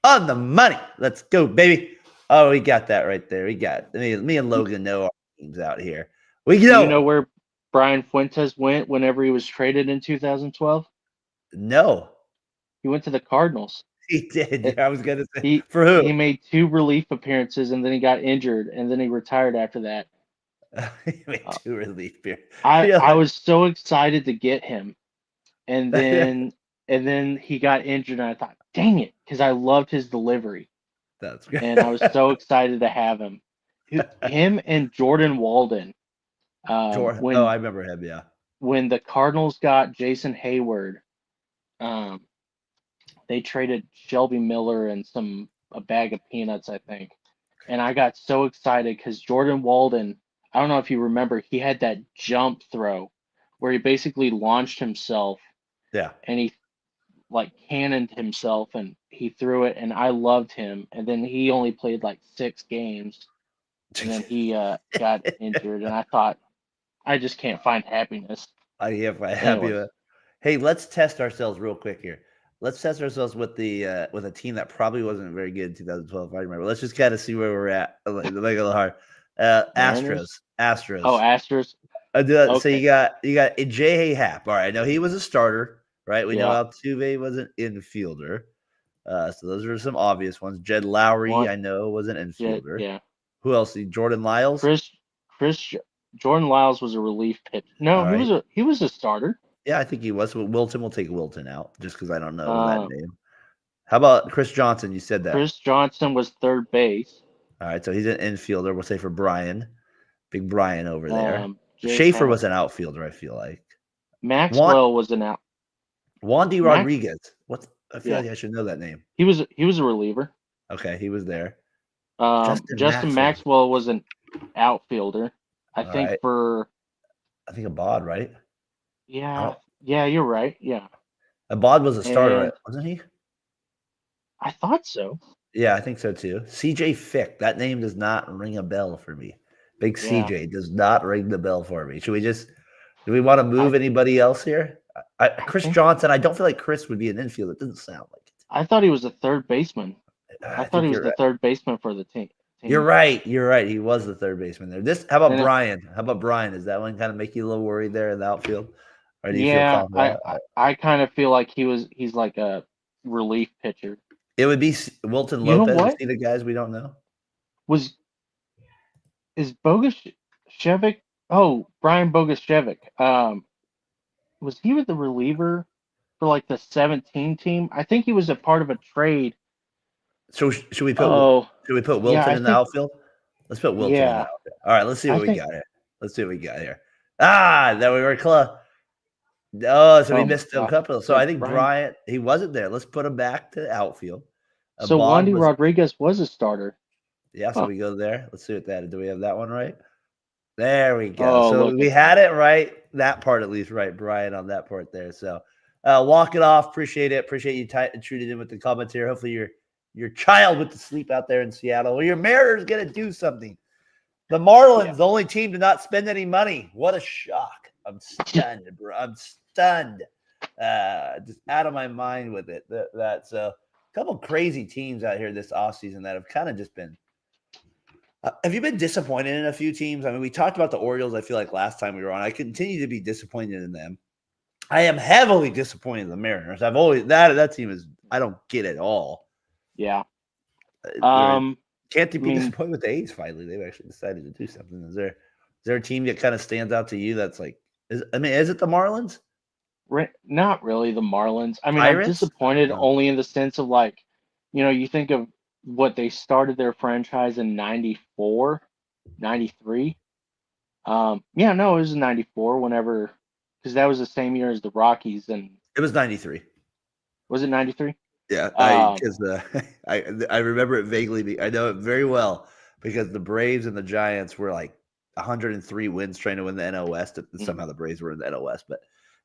S1: on the money. Let's go, baby. Oh, we got that right there. We got me and Logan know our teams out here. We
S2: Do you know
S1: know.
S2: where Brian Fuentes went whenever he was traded in 2012?
S1: No,
S2: He went to the Cardinals.
S1: he did. I was gonna say
S2: He
S1: for who?
S2: he made 2 relief appearances and then he got injured and then he retired after that.
S1: He made 2 relief beer.
S2: I was so excited to get him, and then he got injured and I thought, dang it, because I loved his delivery
S1: That's great.
S2: and I was so excited to have him. Him and Jordan Walden.
S1: Jordan.
S2: When
S1: I remember him. Yeah.
S2: when the Cardinals got Jason Hayward, they traded Shelby Miller and a bag of peanuts, I think. And I got so excited because Jordan Walden, I don't know if you remember, he had that jump throw where he basically launched himself.
S1: Yeah.
S2: And he like cannoned himself and he threw it and I loved him. And then he only played like 6 games and then he got injured and I thought, I just can't find happiness.
S1: I am happy. Hey, let's test ourselves real quick here. Let's test ourselves with a team that probably wasn't very good in 2012. If I remember. Let's just kind of see where we're at. Make it a little hard. Astros.
S2: Oh, Astros.
S1: Okay. So you got J.A. Happ. All right. Now he was a starter, right? We know Altuve was an infielder. So those are some obvious ones. Jed Lowry, I know, was an infielder.
S2: Yeah.
S1: Who else? Jordan Lyles.
S2: Jordan Lyles was a relief pitcher. No, he was a starter.
S1: Yeah, I think he was. Wilton will take Wilton out just because I don't know that name. How about Chris Johnson? You said that.
S2: Chris Johnson was third base.
S1: All right, so he's an infielder. We'll say for Brian. Big Brian over there. Schaefer was an outfielder, I feel like.
S2: Maxwell was an out.
S1: Wandy Rodriguez. I feel like I should know that name.
S2: He was a reliever.
S1: Okay, he was there.
S2: Justin Maxwell was an outfielder. I think
S1: Abad, right?
S2: Yeah, you're right. Yeah.
S1: Abad was a starter, wasn't he?
S2: I thought so.
S1: Yeah, I think so too. CJ Fick. That name does not ring a bell for me. Big CJ does not ring the bell for me. Do we want to move anybody else here? Chris Johnson. I don't feel like Chris would be an infield. It doesn't sound like it.
S2: I thought he was a third baseman. I thought he was the third baseman for the team.
S1: You're right. He was the third baseman there. How about Brian? How about Brian? Does that one kind of make you a little worried there in the outfield? Or do you feel confident?
S2: I kind of feel like he's like a relief pitcher.
S1: It would be Wilton Lopez. See the guys we don't know.
S2: Is Boguszewicz? Oh, Brian Boguszewicz. Was he with the reliever for like the 17 team? I think he was a part of a trade.
S1: So should we put Wilton in the outfield? Let's put Wilton in the outfield. All right, let's see what we got here. That we were close. Oh, so we missed a couple. So I think Bryant, he wasn't there. Let's put him back to the outfield.
S2: So Wandy Rodriguez was a starter.
S1: Yeah, so we go there. Let's see what that is. Do we have that one right? There we go. So we had it right. That part at least right, Brian, on that part there. So walk it off. Appreciate it. Appreciate you tuning in with the comments here. Hopefully your child went to sleep out there in Seattle. Well, your Mariners going to do something. The Marlins, the only team to not spend any money. What a shock. I'm stunned, bro. I'm stunned. Just out of my mind with it. So a couple crazy teams out here this offseason that have kind of just been. Have you been disappointed in a few teams? I mean, we talked about the Orioles, I feel like, last time we were on. I continue to be disappointed in them. I am heavily disappointed in the Mariners. I've always that team is I don't get it all.
S2: Yeah.
S1: Can't be disappointed with the A's finally. They've actually decided to do something. Is there a team that kind of stands out to you that's like is it the Marlins?
S2: Not really the Marlins. I mean,
S1: Pirates?
S2: I'm disappointed only in the sense of like, you think of what they started their franchise in 94, 93. It was 94 whenever, because that was the same year as the Rockies. And
S1: it was 93.
S2: Was it 93?
S1: Yeah, because I remember it vaguely. I know it very well because the Braves and the Giants were like 103 wins trying to win the NL West. Somehow the Braves were in the NL West, but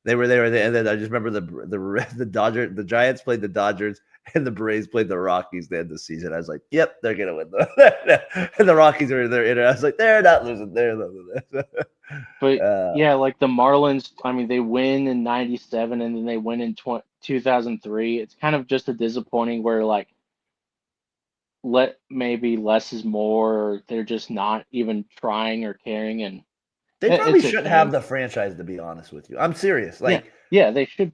S1: They were there, and then I just remember the Giants played the Dodgers, and the Braves played the Rockies. They had the season. I was like, "Yep, they're gonna win." And the Rockies are there. I was like, "They're not losing. They're not losing."
S2: But
S1: uh,
S2: yeah, like the Marlins, I mean, they win in '97 and then they win in 2003. It's kind of just a disappointing where like let maybe less is more, or they're just not even trying or caring, and
S1: they probably
S2: it's a
S1: shouldn't have
S2: shame.
S1: the franchise, to be honest with you. I'm serious.
S2: Yeah,
S1: Like,
S2: yeah, they should.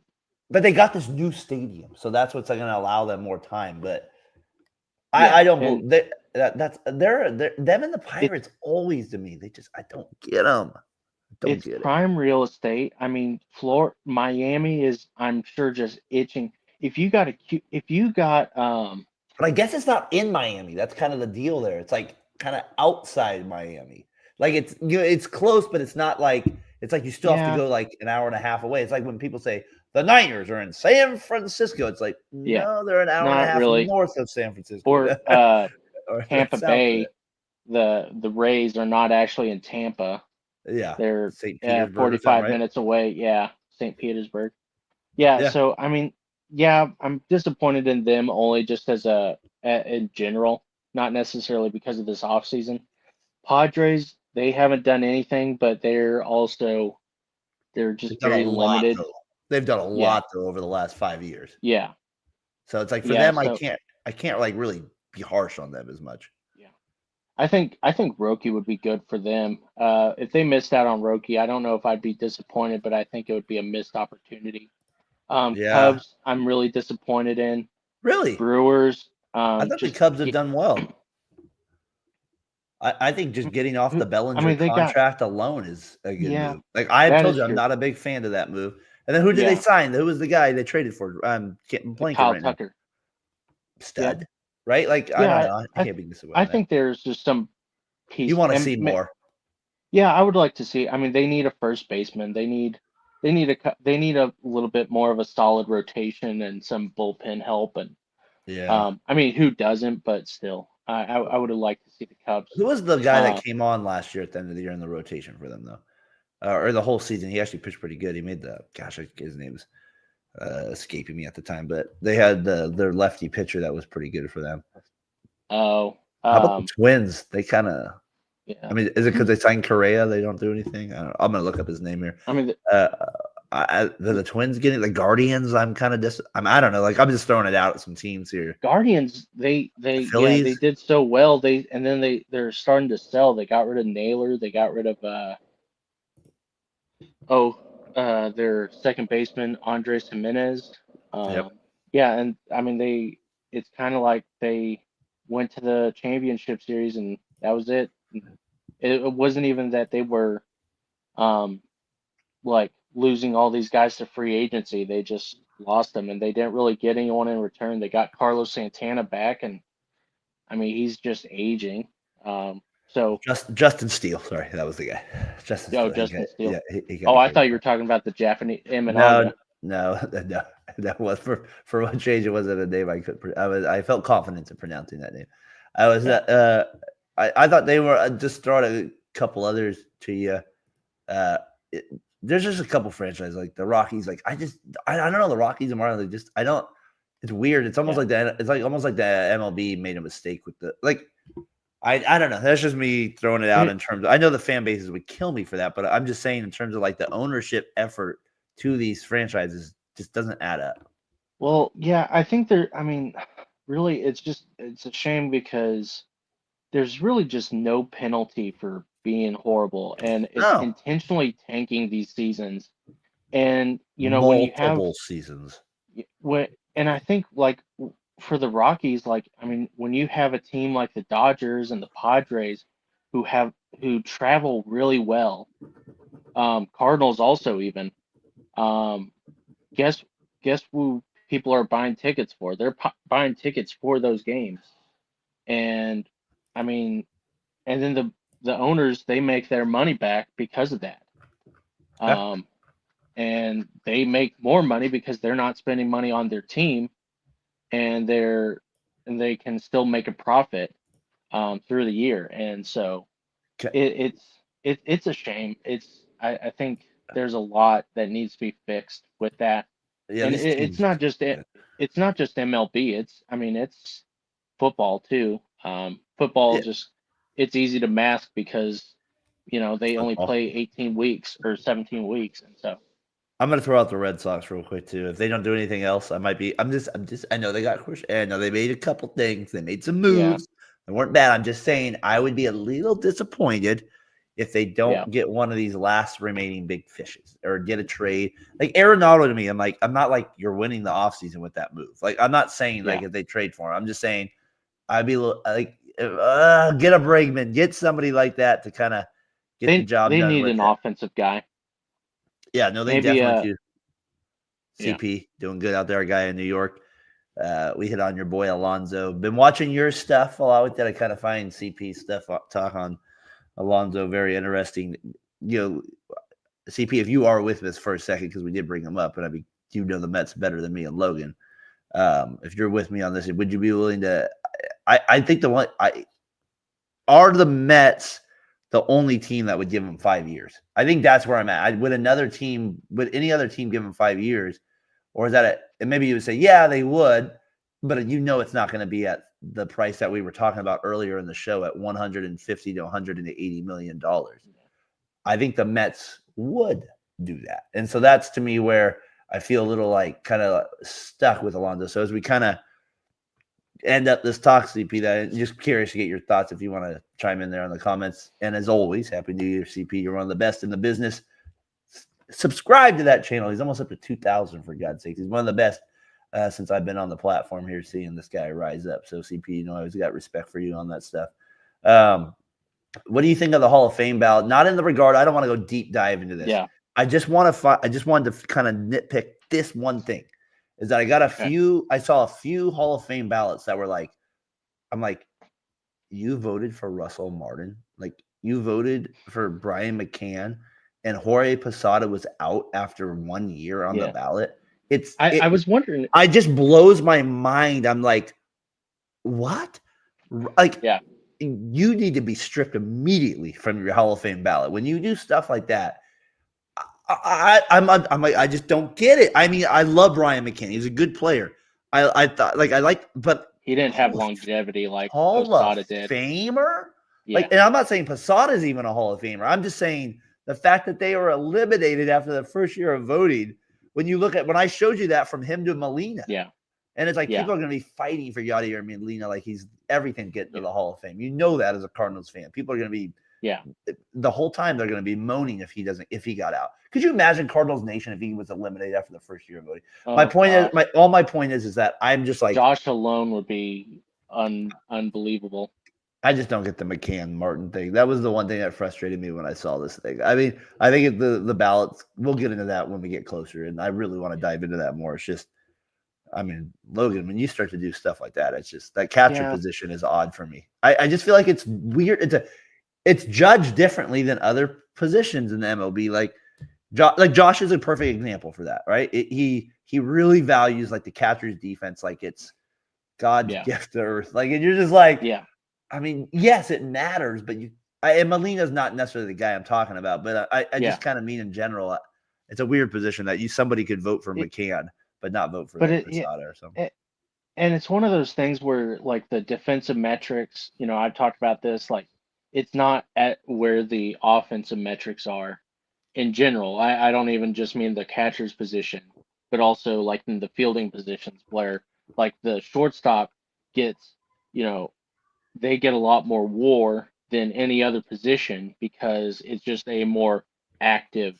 S1: but they got this new stadium, so that's what's going to allow them more time. But I
S2: Yeah,
S1: don't
S2: and
S1: believe that's they're them and the
S2: it's
S1: Pirates always to me. They just I don't get them. I don't
S2: it's
S1: get it.
S2: prime real estate. I mean, Miami is, I'm sure, just itching. If you got
S1: But I guess it's not in Miami. That's kind of the deal there. It's like kind of outside Miami. Like it's close, but it's not like it's like you still have to
S2: yeah,
S1: go like an hour and a half away. It's like when people say the Niners are in San Francisco. It's like
S2: yeah,
S1: no, they're an hour and a
S2: not
S1: half
S2: really.
S1: north of San Francisco,
S2: Or
S1: or
S2: Tampa
S1: south of it.
S2: Bay, the Rays are not actually in Tampa.
S1: Yeah,
S2: They're
S1: St. Petersburg or something,
S2: 45
S1: right?
S2: minutes away. Yeah, St. Petersburg. Yeah,
S1: Yeah,
S2: so I mean, yeah, I'm disappointed in them only just as in general, not necessarily because of this offseason. Padres, they haven't done anything, but they're
S1: they've
S2: just
S1: done a
S2: very
S1: lot
S2: limited.
S1: though. They've done a
S2: Yeah,
S1: lot though over the last 5 years.
S2: yeah,
S1: So it's like for
S2: yeah.
S1: them,
S2: So
S1: I can't like really be harsh on them as much.
S2: yeah, I think Roki would be good for them. If they missed out on Roki, I don't know if I'd be disappointed, but I think it would be a missed opportunity.
S1: Yeah,
S2: Cubs, I'm really disappointed in.
S1: really.
S2: Brewers,
S1: I thought the
S2: just
S1: Cubs have done well. I think just
S2: mm,
S1: getting off the
S2: I
S1: Bellinger
S2: mean, they got,
S1: contract alone is a good
S2: yeah,
S1: move. Like I
S2: that
S1: told
S2: is
S1: you, I'm
S2: true.
S1: not a big fan of that move. And then who did they
S2: Yeah,
S1: sign? Who was the guy they traded for? I'm blanking
S2: Kyle
S1: right now.
S2: Tucker. Yep.
S1: Stud, right? Like I
S2: Yeah,
S1: don't know. I
S2: I
S1: can't be disappointed
S2: I
S1: in that.
S2: think there's just some
S1: You
S2: piece,
S1: want to
S2: and
S1: see more?
S2: yeah, I would like to see. I mean, they need a first baseman. They need a little bit more of a solid rotation and some bullpen help. And
S1: Yeah.
S2: I mean, who doesn't? But still, I would have liked to see the Cubs.
S1: Who was the guy that
S2: Uh,
S1: came on last year at the end of the year in the rotation for them though? Or the whole season? He actually pitched pretty good. He made the gosh, his name's escaping me at the time, but they had their lefty pitcher that was pretty good for them.
S2: oh,
S1: How about the
S2: um,
S1: Twins? They kind of. I
S2: yeah.
S1: mean, is it because they signed Correa? They don't do anything. I don't, I'm gonna look up his name here.
S2: I mean,
S1: Uh, the Twins getting the Guardians. I'm kind of I don't know. Like I'm just throwing it out at some teams here.
S2: Guardians,
S1: The
S2: yeah, they
S1: Phillies.
S2: did so well. And then they're starting to sell. They got rid of Naylor. They got rid of oh, their second baseman Andres Jimenez.
S1: Yep.
S2: Um, yeah, and I mean it's kind of like they went to the championship series and that was it. It wasn't even that they were um like losing all these guys to free agency. They just lost them and they didn't really get anyone in return. They got Carlos Santana back, and I mean, he's just aging. So,
S1: Justin Steele. Sorry, that was the guy. Justin
S2: oh,
S1: Steele.
S2: Justin
S1: Yeah,
S2: Steele.
S1: he got
S2: Oh, I
S1: hurt.
S2: thought you were talking about the Japanese
S1: No,
S2: Emananga.
S1: no, no. That was for what change. It wasn't a name I could. I felt confident in pronouncing that name. I was.
S2: Yeah.
S1: I thought they were just throwing a couple others to you. Uh, it, there's just a couple franchises like the Rockies. Like I don't know the Rockies and Marlins. They just I don't. It's weird. It's almost
S2: Yeah.
S1: like that. It's like almost like the MLB made a mistake with the like. I don't know. That's just me throwing it out
S2: It,
S1: in terms of, I know the fan bases would kill me for that, but I'm just saying in terms of like the ownership effort to these franchises just doesn't add up.
S2: well, yeah, I think I mean, really, it's a shame because there's really just no penalty for being horrible, and it's
S1: No,
S2: intentionally tanking these seasons. And when you have
S1: multiple seasons.
S2: when and I think like for the Rockies, like I mean, when you have a team like the Dodgers and the Padres who travel really well, Cardinals also even, um, guess guess who people are buying tickets for? They're buying tickets for those games, and I mean, and then the owners, they make their money back because of that.
S1: Yeah.
S2: Um, and they make more money because they're not spending money on their team, and they can still make a profit through the year. And so
S1: Okay.
S2: it's a shame. I think. there's a lot that needs to be fixed with that.
S1: Yeah,
S2: And
S1: this
S2: it's
S1: team's
S2: not just it's not just MLB. It's football too. Football
S1: yeah,
S2: just it's easy to mask because they only
S1: football.
S2: play 18 weeks or 17 weeks, and so
S1: I'm gonna throw out the Red Sox real quick too. If they don't do anything else, I might be. I'm just. I know they got. I know they made a couple things. They made some
S2: yeah,
S1: moves. They weren't bad. I'm just saying I would be a little disappointed if they
S2: yeah,
S1: don't get one of these last remaining big fishes or get a trade. Like Arenado to me, I'm not like you're winning the offseason with that move. Like I'm not saying
S2: yeah.
S1: like if they trade for him. I'm just saying I'd be like get a Bregman, get somebody like that to kind of get the job
S2: They
S1: done
S2: need
S1: with
S2: an
S1: it.
S2: offensive guy.
S1: Yeah, no, they
S2: Maybe
S1: definitely do.
S2: yeah,
S1: CP doing good out there, a guy in New York. We hit on your boy Alonso. Been watching your stuff a lot with that. I kind of find CP stuff talk on Alonso very interesting. You know, CP, if you are with us for a second, because we did bring him up, and I mean, you know the Mets better than me and Logan. If you're with me on this, would you be willing to? I think the one I are the Mets the only team that would give him 5 years. I think that's where I'm at. Would any other team give him 5 years? Or is that it? And maybe you would say, yeah, they would, but it's not going to be at the price that we were talking about earlier in the show at 150 to 180 million dollars. I think the Mets would do that. And so that's to me where I feel a little like kind of stuck with Alonso. So as we kind of end up this talk, CP, that I'm just curious to get your thoughts if you want to chime in there in the comments. And as always, Happy New Year, CP. You're one of the best in the business. Subscribe to that channel. He's almost up to 2,000 for God's sake. He's one of the best since I've been on the platform here, seeing this guy rise up. So CP, I always got respect for you on that stuff. What do you think of the Hall of Fame ballot? Not in the regard. I don't want to go deep dive into this.
S2: yeah.
S1: I just want to. I just wanted to kind of nitpick this one thing. Is that I got a
S2: Okay.
S1: few. I saw a few Hall of Fame ballots that were like, I'm like, you voted for Russell Martin, like you voted for Brian McCann, and Jorge Posada was out after 1 year on the
S2: Yeah.
S1: ballot.
S2: I was wondering.
S1: I just blows my mind. I'm like, what? Like,
S2: Yeah.
S1: you need to be stripped immediately from your Hall of Fame ballot when you do stuff like that. I'm like, I just don't get it. I mean, I love Brian McCann. He's a good player. I thought like I like, but
S2: He didn't have longevity like
S1: Hall of
S2: Posada did.
S1: Famer? Like,
S2: Yeah.
S1: and I'm not saying Posada's even a Hall of Famer. I'm just saying the fact that they were eliminated after the first year of voting. When I showed you that from him to Molina,
S2: Yeah.
S1: and it's like
S2: Yeah.
S1: people are going to be fighting for Yadier Molina like he's everything getting to
S2: Yeah.
S1: the Hall of Fame. You know that as a Cardinals fan, people are going to be
S2: Yeah.
S1: the whole time they're going to be moaning if he got out. Could you imagine Cardinals Nation if he was eliminated after the first year of voting?
S2: Oh,
S1: My point
S2: gosh.
S1: my point is that I'm just like
S2: Josh alone would be unbelievable.
S1: I just don't get the McCann Martin thing. That was the one thing that frustrated me when I saw this thing. I mean, I think the ballots. We'll get into that when we get closer, and I really want to dive into that more. It's just, I mean, Logan, when you start to do stuff like that, it's just that catcher
S2: Yeah.
S1: position is odd for me. I just feel like it's weird. It's judged differently than other positions in the MLB. Like Josh is a perfect example for that, right? He really values like the catcher's defense, like it's God's
S2: Yeah.
S1: gift to earth. Like, and you're just like,
S2: Yeah.
S1: I mean, yes, it matters, but and Molina's not necessarily the guy I'm talking about, but I
S2: Yeah.
S1: just kind of mean in general, it's a weird position that somebody could vote for
S2: It,
S1: McCann, but not vote for
S2: but
S1: like
S2: it, yeah,
S1: Posada or something.
S2: and it's one of those things where like the defensive metrics, I've talked about this, like it's not at where the offensive metrics are in general. I don't even just mean the catcher's position, but also like in the fielding positions where like the shortstop gets, you know, they get a lot more WAR than any other position because it's just a more active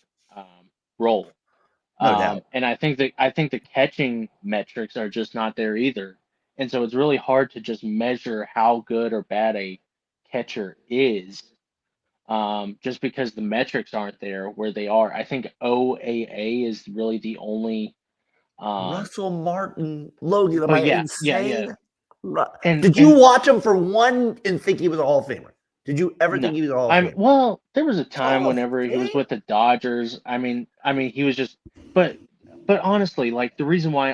S2: role.
S1: No doubt.
S2: And I think the catching metrics are just not there either. And so it's really hard to just measure how good or bad a catcher is just because the metrics aren't there where they are. I think OAA is really the only.
S1: Russell Martin, Logan, am
S2: Oh
S1: I
S2: yeah, yeah, yeah.
S1: insane?
S2: And
S1: Did you watch him for one and think he was a Hall of Famer? Did you ever
S2: no,
S1: think he was a Hall of Famer?
S2: well, there was a time
S1: Hall of
S2: whenever he was
S1: Fame?
S2: with the Dodgers. I mean, he was just, but, but honestly, like the reason why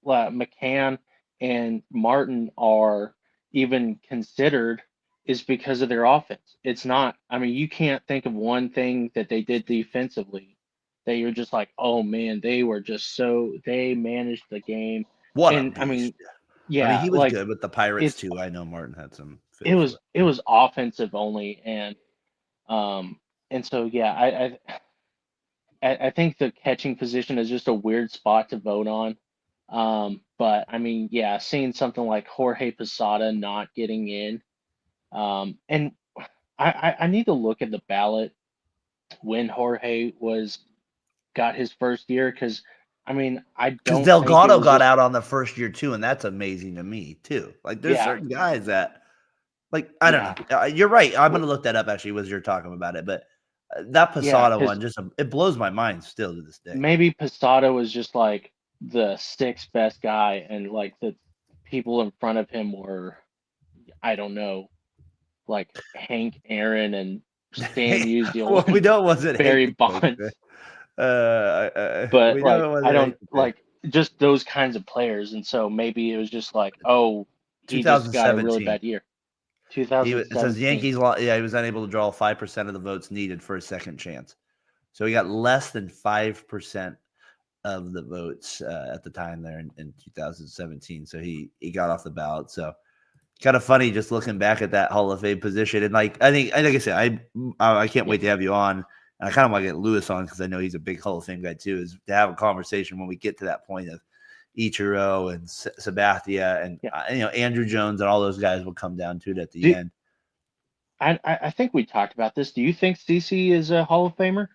S2: McCann and Martin are even considered is because of their offense. It's not. I mean, you can't think of one thing that they did defensively that you're just like, oh man, they managed the game.
S1: What a
S2: And I
S1: beast.
S2: mean,
S1: I mean,
S2: yeah,
S1: he was
S2: like
S1: good with the Pirates
S2: it's
S1: too. I know Martin had some
S2: it
S1: fits
S2: was
S1: with.
S2: it was offensive only, um and so yeah, I think the catching position is just a weird spot to vote on. But I mean, yeah, seeing something like Jorge Posada not getting in, and I need to look at the ballot when Jorge was got his first year because I mean I
S1: Because
S2: don't think it
S1: Delgado
S2: was
S1: got
S2: just
S1: out on the first year too, and that's amazing to me too. Like, there's
S2: yeah
S1: certain guys that, like, I don't
S2: yeah
S1: know. You're right. I'm
S2: w-
S1: gonna look that up actually as you're talking about it, but that
S2: yeah
S1: Posada
S2: because
S1: one it blows my mind still to this day.
S2: maybe Posada was just like the sixth best guy and like the people in front of him were I don't know like Hank Aaron and Stan Musial
S1: Well, we
S2: and
S1: know it wasn't Hank
S2: Barry
S1: the coach,
S2: Bonds,
S1: right?
S2: but
S1: We know
S2: like
S1: it
S2: I
S1: wasn't
S2: don't
S1: Hank the coach.
S2: like just those kinds of players, and so maybe it was just like, oh, he just got a really
S1: 2017.
S2: bad year.
S1: It says
S2: 2017.
S1: Yankees. Yeah, he was unable to draw 5% of the votes needed for a second chance, so he got less than 5% of the votes at the time there in 2017. So he got off the ballot. So kind of funny just looking back at that Hall of Fame position. And like I think, like I said, I can't
S2: Yeah,
S1: wait to have you on. And I kind of want to get Lewis on because I know he's a big Hall of Fame guy too. Is to have a conversation when we get to that point of Ichiro and Sabathia and
S2: yeah.
S1: Andrew Jones and all those guys will come down to it at the
S2: Do
S1: end.
S2: I think we talked about this. Do you think CC is a Hall of Famer?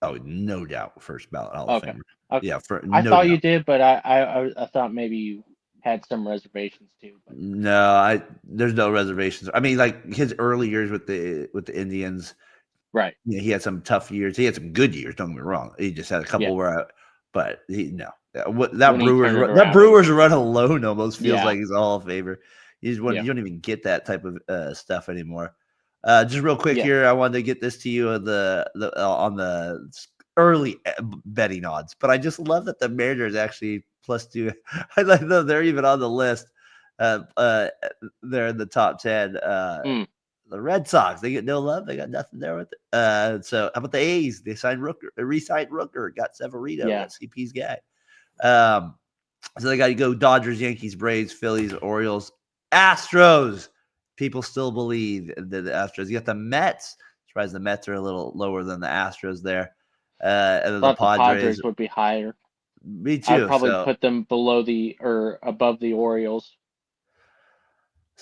S1: Oh, no doubt, first ballot Hall of
S2: Okay,
S1: Famer.
S2: okay.
S1: Yeah, for
S2: I
S1: no
S2: thought you
S1: doubt.
S2: did, but I thought maybe you had some reservations too. But
S1: No, there's no reservations. I mean, like his early years with the Indians,
S2: right,
S1: he had some tough years. He had some good years. Don't get me wrong. He just had a
S2: yeah.
S1: couple where, but no,
S2: When he turned it
S1: That
S2: around,
S1: Brewers run alone almost feels
S2: yeah,
S1: like he's a Hall of Famer.
S2: yeah,
S1: You don't even get that type of stuff anymore. Just real quick
S2: yeah.
S1: here, I wanted to get this to you on on the early betting odds, but I just love that the Mariners actually +2. I like that they're even on the list. Uh, uh, they're in the top 10.
S2: Mm,
S1: The Red Sox, they get no love. They got nothing there with it. So how about the A's? They signed Rooker, re-signed Rooker, got Severino,
S2: yeah.
S1: got CP's guy. Um, so they got to go Dodgers, Yankees, Braves, Phillies, Orioles, Astros. People still believe the Astros. You got the Mets. Surprised the Mets are a little lower than the Astros there. And then the
S2: Thought the
S1: Padres.
S2: Padres would be higher.
S1: Me
S2: I'd
S1: too.
S2: probably
S1: So
S2: put them below the or above the Orioles.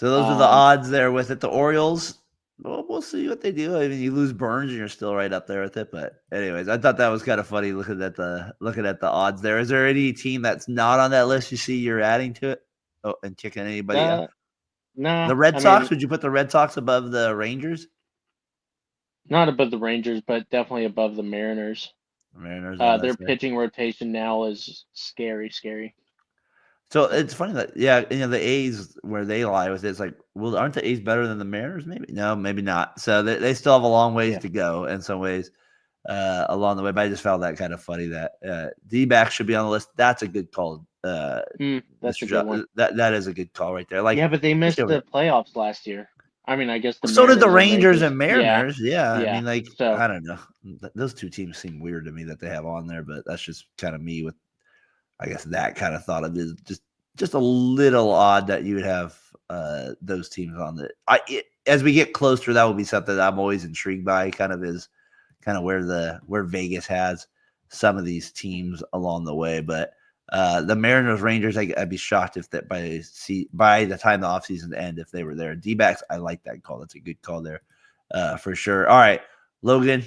S1: those are the
S2: Um,
S1: odds there with it. The Orioles, well, we'll see what they do. I mean, you lose Burns and you're still right up there with it. But anyways, I thought that was kind of funny looking at the odds there. Is there any team that's not on that list you see you're adding to it? Oh, and kicking anybody out?
S2: uh, nah.
S1: The Red
S2: I
S1: Sox,
S2: mean,
S1: would you put the Red Sox above the Rangers?
S2: not above the Rangers, but definitely above the Mariners.
S1: The Mariners on
S2: Their
S1: this there.
S2: pitching rotation now is scary, scary.
S1: So
S2: So
S1: it's funny that the A's where they lie with it, it's like, well, aren't the A's better than the Mariners? Maybe no, maybe not. So they still have a long ways
S2: yeah,
S1: to go in some ways along the way. But I just found that kind of funny that D-back should be on the list. That's a good call,
S2: that's a
S1: Mr.
S2: good one.
S1: That is a good call right there. Like,
S2: Yeah, but they
S1: especially
S2: missed
S1: over
S2: the playoffs last year. I mean, I guess the
S1: so did the
S2: Mariners and
S1: Rangers
S2: Rangers.
S1: and
S2: Yeah,
S1: Mariners. Yeah, I
S2: yeah.
S1: mean, like
S2: So
S1: I don't know, those two teams seem weird to me that they have on there, but that's just kind of me with I guess that kind of thought of is just a little odd that you would have those teams on the. As we get closer, that will be something that I'm always intrigued by. Kind of where Vegas has some of these teams along the way, but the Mariners, Rangers, I'd be shocked if that by the time the offseason end, if they were there. D-backs, I like that call. That's a good call there for sure. All right, Logan,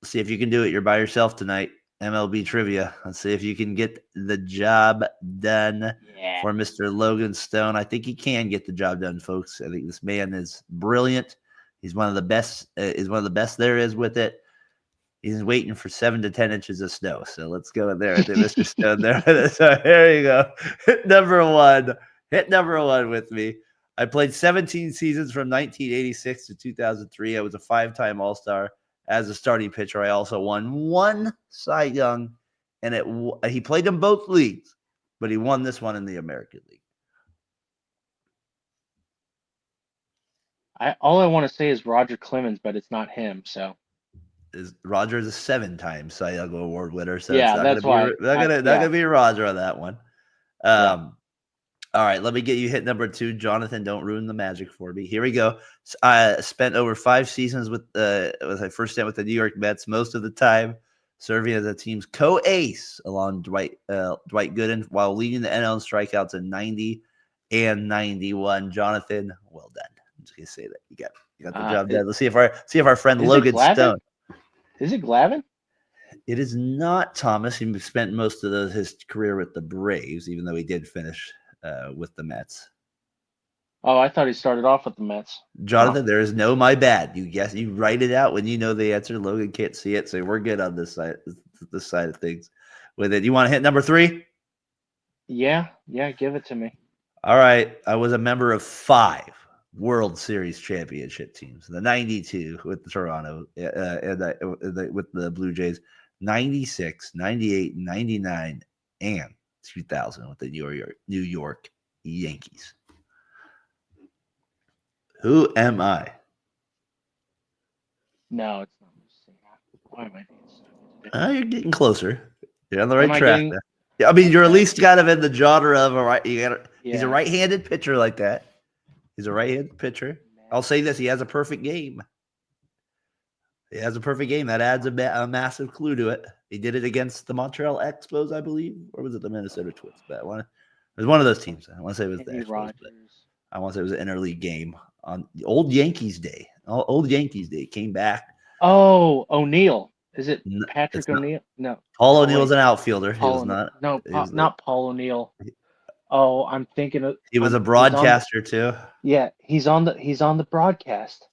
S1: see if you can do it. You're by yourself tonight. MLB trivia. Let's see if you can get the job done
S2: yeah,
S1: for Mr. Logan Stone. I think he can get the job done, folks. I think this man is brilliant. He's one of the best. Is one of the best there is with it. He's waiting for 7 to 10 inches of snow. So let's go in there, Mr. Stone. There. So here you go. Hit number one. Hit number one with me. I played 17 seasons from 1986 to 2003. I was a 5-time All-Star as a starting pitcher. I also won one Cy Young, and he played in both leagues, but he won this one in the American League.
S2: All I want to say is Roger Clemens, but it's not him. So
S1: Roger is a 7-time Cy Young Award winner, so it's
S2: yeah,
S1: not gonna
S2: that's
S1: be
S2: why.
S1: not gonna be Roger on that one.
S2: Yeah.
S1: All right, let me get you hit number 2, Jonathan. Don't ruin the magic for me. Here we go. Spent over 5 seasons with I first stint with the New York Mets, most of the time serving as the team's co-ace along Dwight Gooden, while leading the NL in strikeouts in 90 and 91. Jonathan, well done. I'm just gonna say that you got the job done. Let's see if our friend Logan Stone.
S2: Is it Glavine?
S1: It is not Thomas. He spent most of his career with the Braves, even though he did finish with the Mets.
S2: Oh, I thought he started off with the Mets.
S1: Jonathan, there is no my bad. You write it out when you know the answer. Logan can't see it, so we're good on this side of things. With it, you want to hit number 3?
S2: Yeah, give it to me.
S1: All right, I was a member of 5 World Series championship teams. The 92 with the Toronto, with the Blue Jays, 96, 98, 99, and 2000 with the New York Yankees. Who am I?
S2: No, it's not. Why am I
S1: You're getting closer. You're on the right track. I mean, you're at least kind of in the genre of he's a right-handed pitcher like that. He's a right-handed pitcher. I'll say this: he has a perfect game. He has a perfect game. That adds a massive clue to it. He did it against the Montreal Expos, I believe, or was it the Minnesota Twins? But it was one of those teams. I want to say it was the Expos, but I want to say it was an interleague game on the old Yankees Day. Old Yankees Day came back.
S2: Oh, O'Neill. Is it Patrick O'Neill? No.
S1: Paul O'Neill was an outfielder. He was not.
S2: No, not Paul O'Neill. Oh, I'm thinking of.
S1: He was a broadcaster too.
S2: Yeah, he's on the broadcast.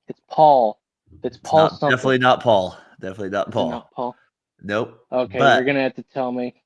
S2: It's Paul. It's Paul.
S1: Definitely not Paul. Definitely not Paul.
S2: Not Paul.
S1: Nope.
S2: Okay, you're gonna have to tell me.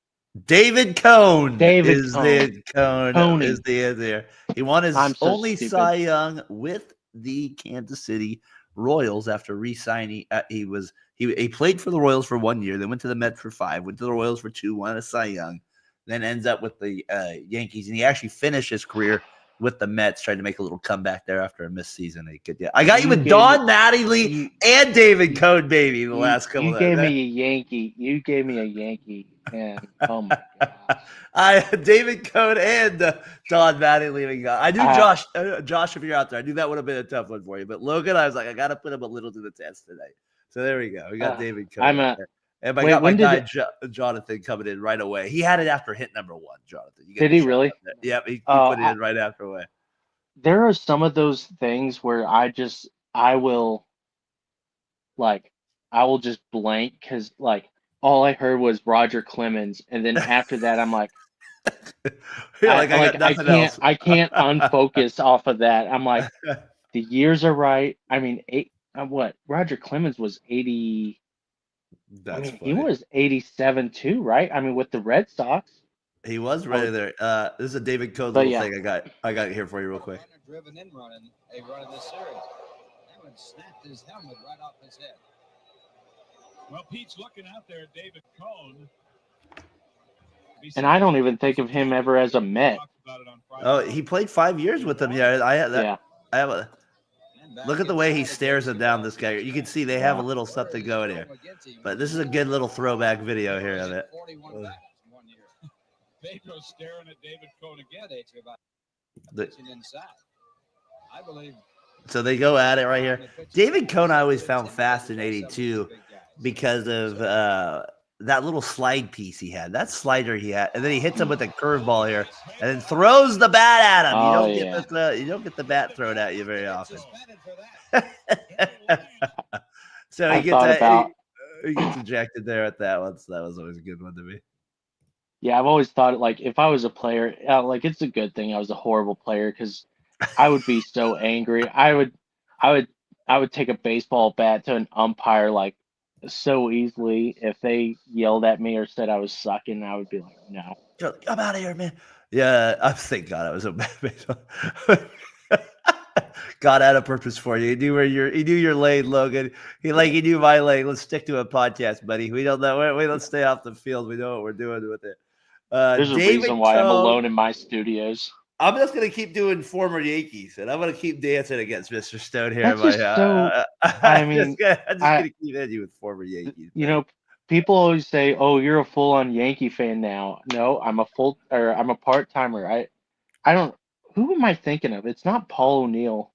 S1: David Cone is the answer. He won his only Cy Young with the Kansas City Royals after re-signing. He played for the Royals for 1 year, then went to the Mets for 5, went to the Royals for 2, won a Cy Young, then ends up with the Yankees, and he actually finished his career with the Mets, tried to make a little comeback there after a missed season. I got you with Don Mattingly and David Cone, baby, the last couple of
S2: You gave me a Yankee. You gave me a Yankee. And oh my
S1: gosh. David Cone and Don Mattingly. I knew Josh, if you're out there, I knew that would have been a tough one for you. But Logan, I was like, I got to put him a little to the test tonight. So there we go. We got David Cone. And I got my guy Jonathan coming in right away. He had it after hit number 1, Jonathan.
S2: Did he really?
S1: Yep, he put it in right after away.
S2: There are some of those things where I will just blank because all I heard was Roger Clemens, and then after that I'm like, I can't unfocus off of that. I'm like, the years are right. I mean, Roger Clemens was 80. He was 87 too, right? I mean, with the Red Sox.
S1: He was right there. This is a David Cone little thing I got here for you real quick.
S3: Driven in running a run of this series. That one snapped his helmet right off his head.
S4: Well, Pete's looking out there at David Cone.
S2: And I don't even think of him ever as a Met.
S1: Oh, he played 5 years with them. Yeah, I have a look at the way he stares him down, this guy. You can see they have a little something going here. But this is a good little throwback video here of it.
S4: Pedro's staring at David Cone again.
S1: So they go at it right here. David Cone I always found fascinating too because of that little slide piece he had. That slider he had. And then he hits him with a curveball here and then throws the bat at him. You don't get the bat thrown at you very often. So he gets ejected there at that one. So that was always a good one to me.
S2: Yeah, I've always thought if I was a player, it's a good thing I was a horrible player because I would be so angry. I would take a baseball bat to an umpire so easily if they yelled at me or said I was sucking. I would be like, no,
S1: I'm out of here, man. Yeah, thank God I was a bad baseball. God had a purpose for you. He knew your lane, Logan. He knew my lane. Let's stick to a podcast, buddy. We don't know. Wait, let's stay off the field. We know what we're doing with it.
S2: There's a reason why I'm alone in my studios.
S1: I'm just gonna keep doing former Yankees, and I'm gonna keep dancing against Mr. Stone here.
S2: That's just so. I mean,
S1: I'm just gonna keep hitting you with former Yankees.
S2: you know, people always say, "Oh, you're a full-on Yankee fan now." No, I'm a part-timer. I don't. Who am I thinking of? It's not Paul O'Neill.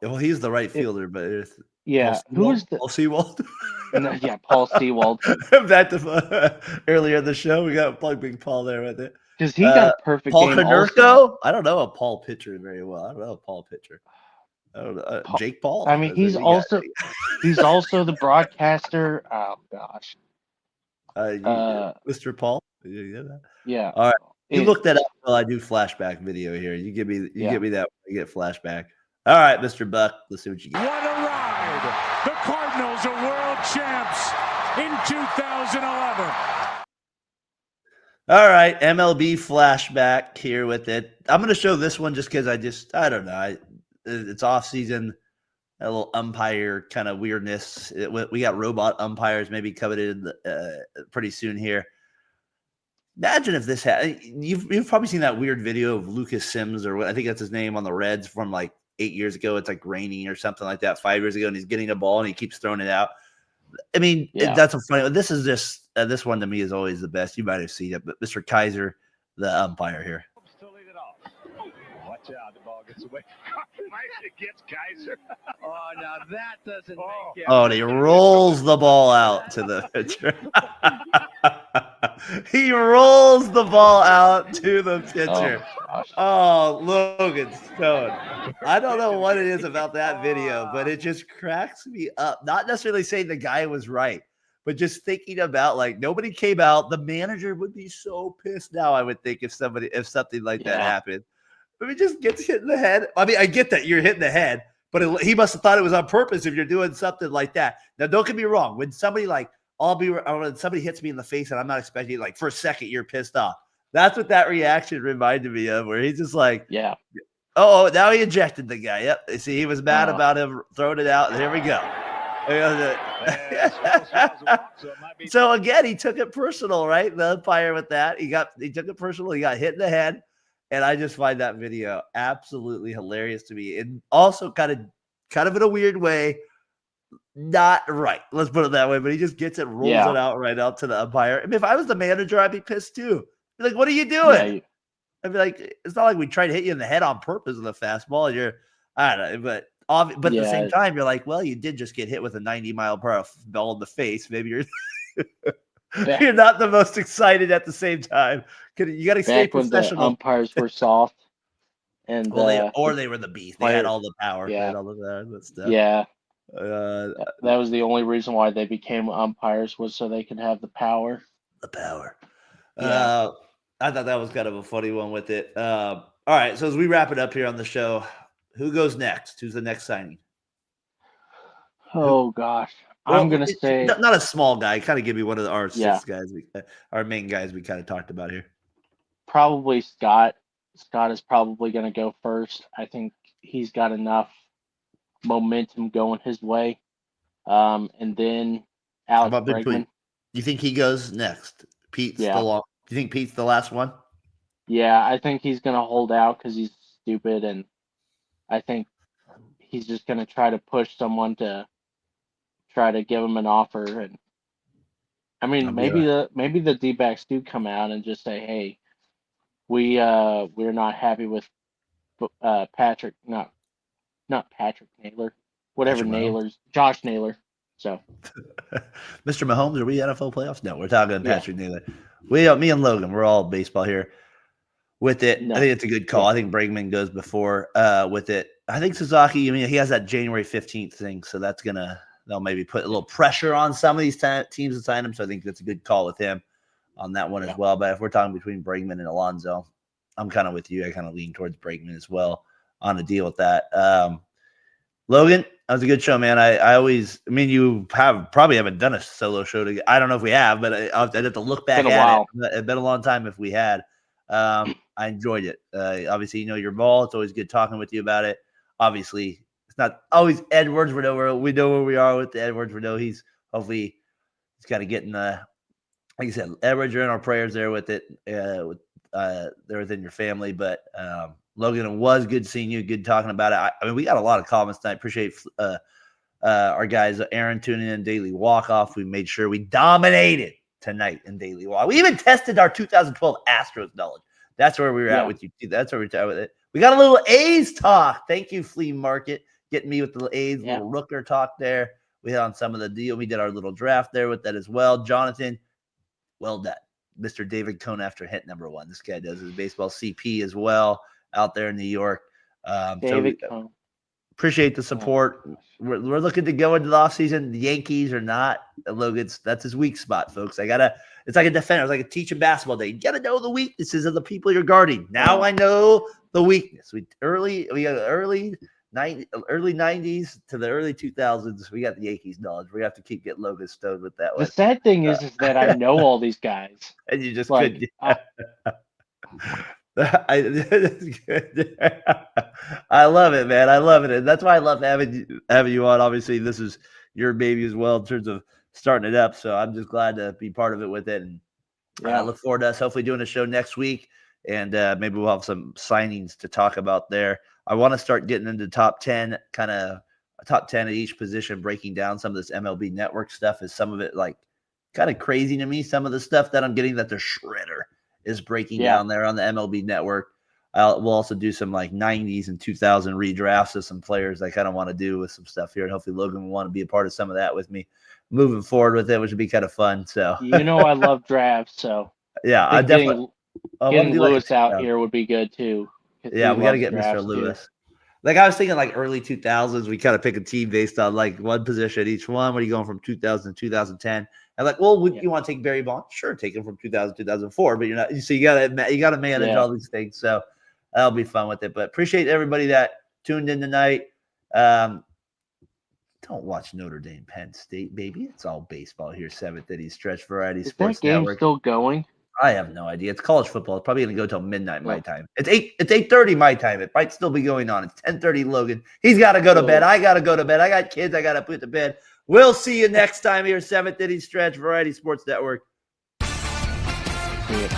S1: Well, he's the right
S2: It,
S1: fielder, but it's
S2: yeah, who is the?
S1: Paul Sewald.
S2: No, yeah, Paul Sewald.
S1: Back to earlier in the show, we got Plug Big Paul there right there.
S2: Because he got a perfect
S1: Paul
S2: game also.
S1: Konerko? I don't know a Paul pitcher very well. I don't know a Paul pitcher. I don't know. Jake Paul?
S2: I mean, he's also the broadcaster. Oh gosh.
S1: Mr. Paul?
S2: Yeah.
S1: All right. You look that up while I do flashback video here. You give me that when I get flashback. All right, Mr. Buck. Let's see what you get.
S4: What a ride! The Cardinals are world champs in 2011.
S1: All right, MLB flashback here with it. I'm going to show this one just because I don't know. It's off season, a little umpire kind of weirdness. We got robot umpires maybe coveted pretty soon here. Imagine if this had you've probably seen that weird video of Lucas Sims, or what I think that's his name, on the Reds from like 8 years ago. It's like raining or something like that 5 years ago, and he's getting a ball and he keeps throwing it out. I mean, that's a funny. This is just this one to me is always the best. You might have seen it, but Mr. Kaiser, the umpire here.
S4: To lead it off. Watch out, the ball gets away. It gets Kaiser.
S3: Oh, now that doesn't make it.
S1: Oh, and he rolls the ball out to the pitcher. He rolls the ball out to the pitcher. Oh, Logan Stone. I don't know what it is about that video, but it just cracks me up. Not necessarily saying the guy was right, but just thinking about, like, nobody came out. The manager would be so pissed now, I would think, if something like that happened. But it just gets hit in the head. I mean, I get that you're hitting the head, but he must have thought it was on purpose if you're doing something like that. Now, don't get me wrong. When somebody when somebody hits me in the face and I'm not expecting, like, for a second, you're pissed off. That's what that reaction reminded me of, where he's just like, oh, now he ejected the guy. Yep. See, he was mad about him throwing it out. And here we go. So again, he took it personal, right? The umpire with that. He took it personal. He got hit in the head. And I just find that video absolutely hilarious to me. And also kind of in a weird way, not right. Let's put it that way. But he just gets it, rolls it out right out to the umpire. I mean, if I was the manager, I'd be pissed too. Be like, what are you doing? I'd be like, it's not like we tried to hit you in the head on purpose with a fastball. I don't know, but at the same time, you're like, well, you did just get hit with a 90-mile-per-hour ball in the face. Maybe you're you're not the most excited at the same time. You got to stay professional.
S2: When the umpires were soft, and
S1: they were the beast. They had all the power.
S2: Yeah,
S1: they had all of that stuff.
S2: Yeah, that was the only reason why they became umpires, was so they could have the power.
S1: The power. Yeah. I thought that was kind of a funny one with it. All right, so as we wrap it up here on the show, who goes next? Who's the next signing?
S2: Oh gosh. I'm gonna say
S1: not a small guy. Kind of give me one of our six guys, our main guys we kind of talked about here.
S2: Probably Scott. Scott is probably gonna go first. I think he's got enough momentum going his way. And then Alex Bregman.
S1: You think he goes next? Pete's you think Pete's the last one?
S2: Yeah, I think he's gonna hold out because he's stupid, and I think he's just gonna try to push someone to try to give him an offer. And I mean, maybe the D-backs do come out and just say, hey, we're not happy with Patrick, not Patrick Naylor, whatever Naylor's, Josh Naylor. So
S1: Mr. Mahomes, are we NFL playoffs? No, we're talking Patrick Naylor. Me and Logan, we're all baseball here with it. I think it's a good call. I think Bregman goes before with it. I think Suzuki, I mean, he has that January 15th thing, so they'll maybe put a little pressure on some of these teams to sign him. So I think that's a good call with him on that one as well. But if we're talking between Bregman and Alonso, I'm kind of with you. I kind of lean towards Bregman as well on the deal with that. Logan, that was a good show, man. You probably haven't done a solo show together. I don't know if we have, but I'd have to look back at it. It's been a long time if we had. I enjoyed it. Obviously, your ball. It's always good talking with you about it. Obviously, it's not always Edwards. We know where we are with the Edwards. We know he's kind of getting like I said, Edwards are in our prayers there with it. With they're within your family. But Logan, it was good seeing you. Good talking about it. I mean, we got a lot of comments tonight. Appreciate our guys, Aaron, tuning in Daily Walk Off. We made sure we dominated tonight in Daily Walk. We even tested our 2012 Astros knowledge. That's where we were at with you. That's where we're at with it. We got a little A's talk. Thank you, Flea Market, getting me with the A's, little Rooker talk there. We hit on some of the deal. We did our little draft there with that as well. Jonathan, well done. Mr. David Cohn after hit number 1. This guy does his baseball CP as well out there in New York.
S2: David Cohn.
S1: Appreciate the support. We're looking to go into the offseason. The Yankees are not. Logan's, that's his weak spot, folks. It's like a defender. It's like a teaching basketball day. You got to know the weaknesses of the people you're guarding. Now I know the weakness. We got early 90s to the early 2000s. We got the Yankees knowledge. We have to keep getting Logan stoned with that one.
S2: The sad thing is that I know all these guys.
S1: And you just couldn't. I love it, man. I love it. And that's why I love having you on. Obviously, this is your baby as well in terms of starting it up. So I'm just glad to be part of it with it. And I look forward to us hopefully doing a show next week. And maybe we'll have some signings to talk about there. I want to start getting into top 10, kind of a top 10 at each position, breaking down some of this MLB network stuff. Is some of it like kind of crazy to me? Some of the stuff that I'm getting that the shredder is breaking down there on the MLB network. We'll also do some like 90s and 2000 redrafts of some players I kind of want to do with some stuff here. And hopefully Logan will want to be a part of some of that with me moving forward with it, which would be kind of fun. So,
S2: I love drafts. So
S1: yeah, I definitely
S2: getting Lewis out here would be good too.
S1: Yeah, we got to get Mr. Lewis. Like I was thinking like early 2000s, we kind of pick a team based on like one position each one. What are you going from 2000 to 2010? And like, well, you want to take Barry Bonds? Sure, take him from 2000 to 2004, but you're not. So you got to manage all these things. So that'll be fun with it. But appreciate everybody that tuned in tonight. Don't watch Notre Dame, Penn State, baby. It's all baseball here. 7th inning stretch variety sports
S2: network. Is that game
S1: network.
S2: still going?
S1: I have no idea. It's college football. It's probably going to go till midnight my time. It's 8:30 my time. It might still be going on. It's 10:30 Logan. He's got to go to bed. I got to go to bed. I got kids I got to put to bed. We'll see you next time here. 7th inning stretch variety sports network.
S2: See you.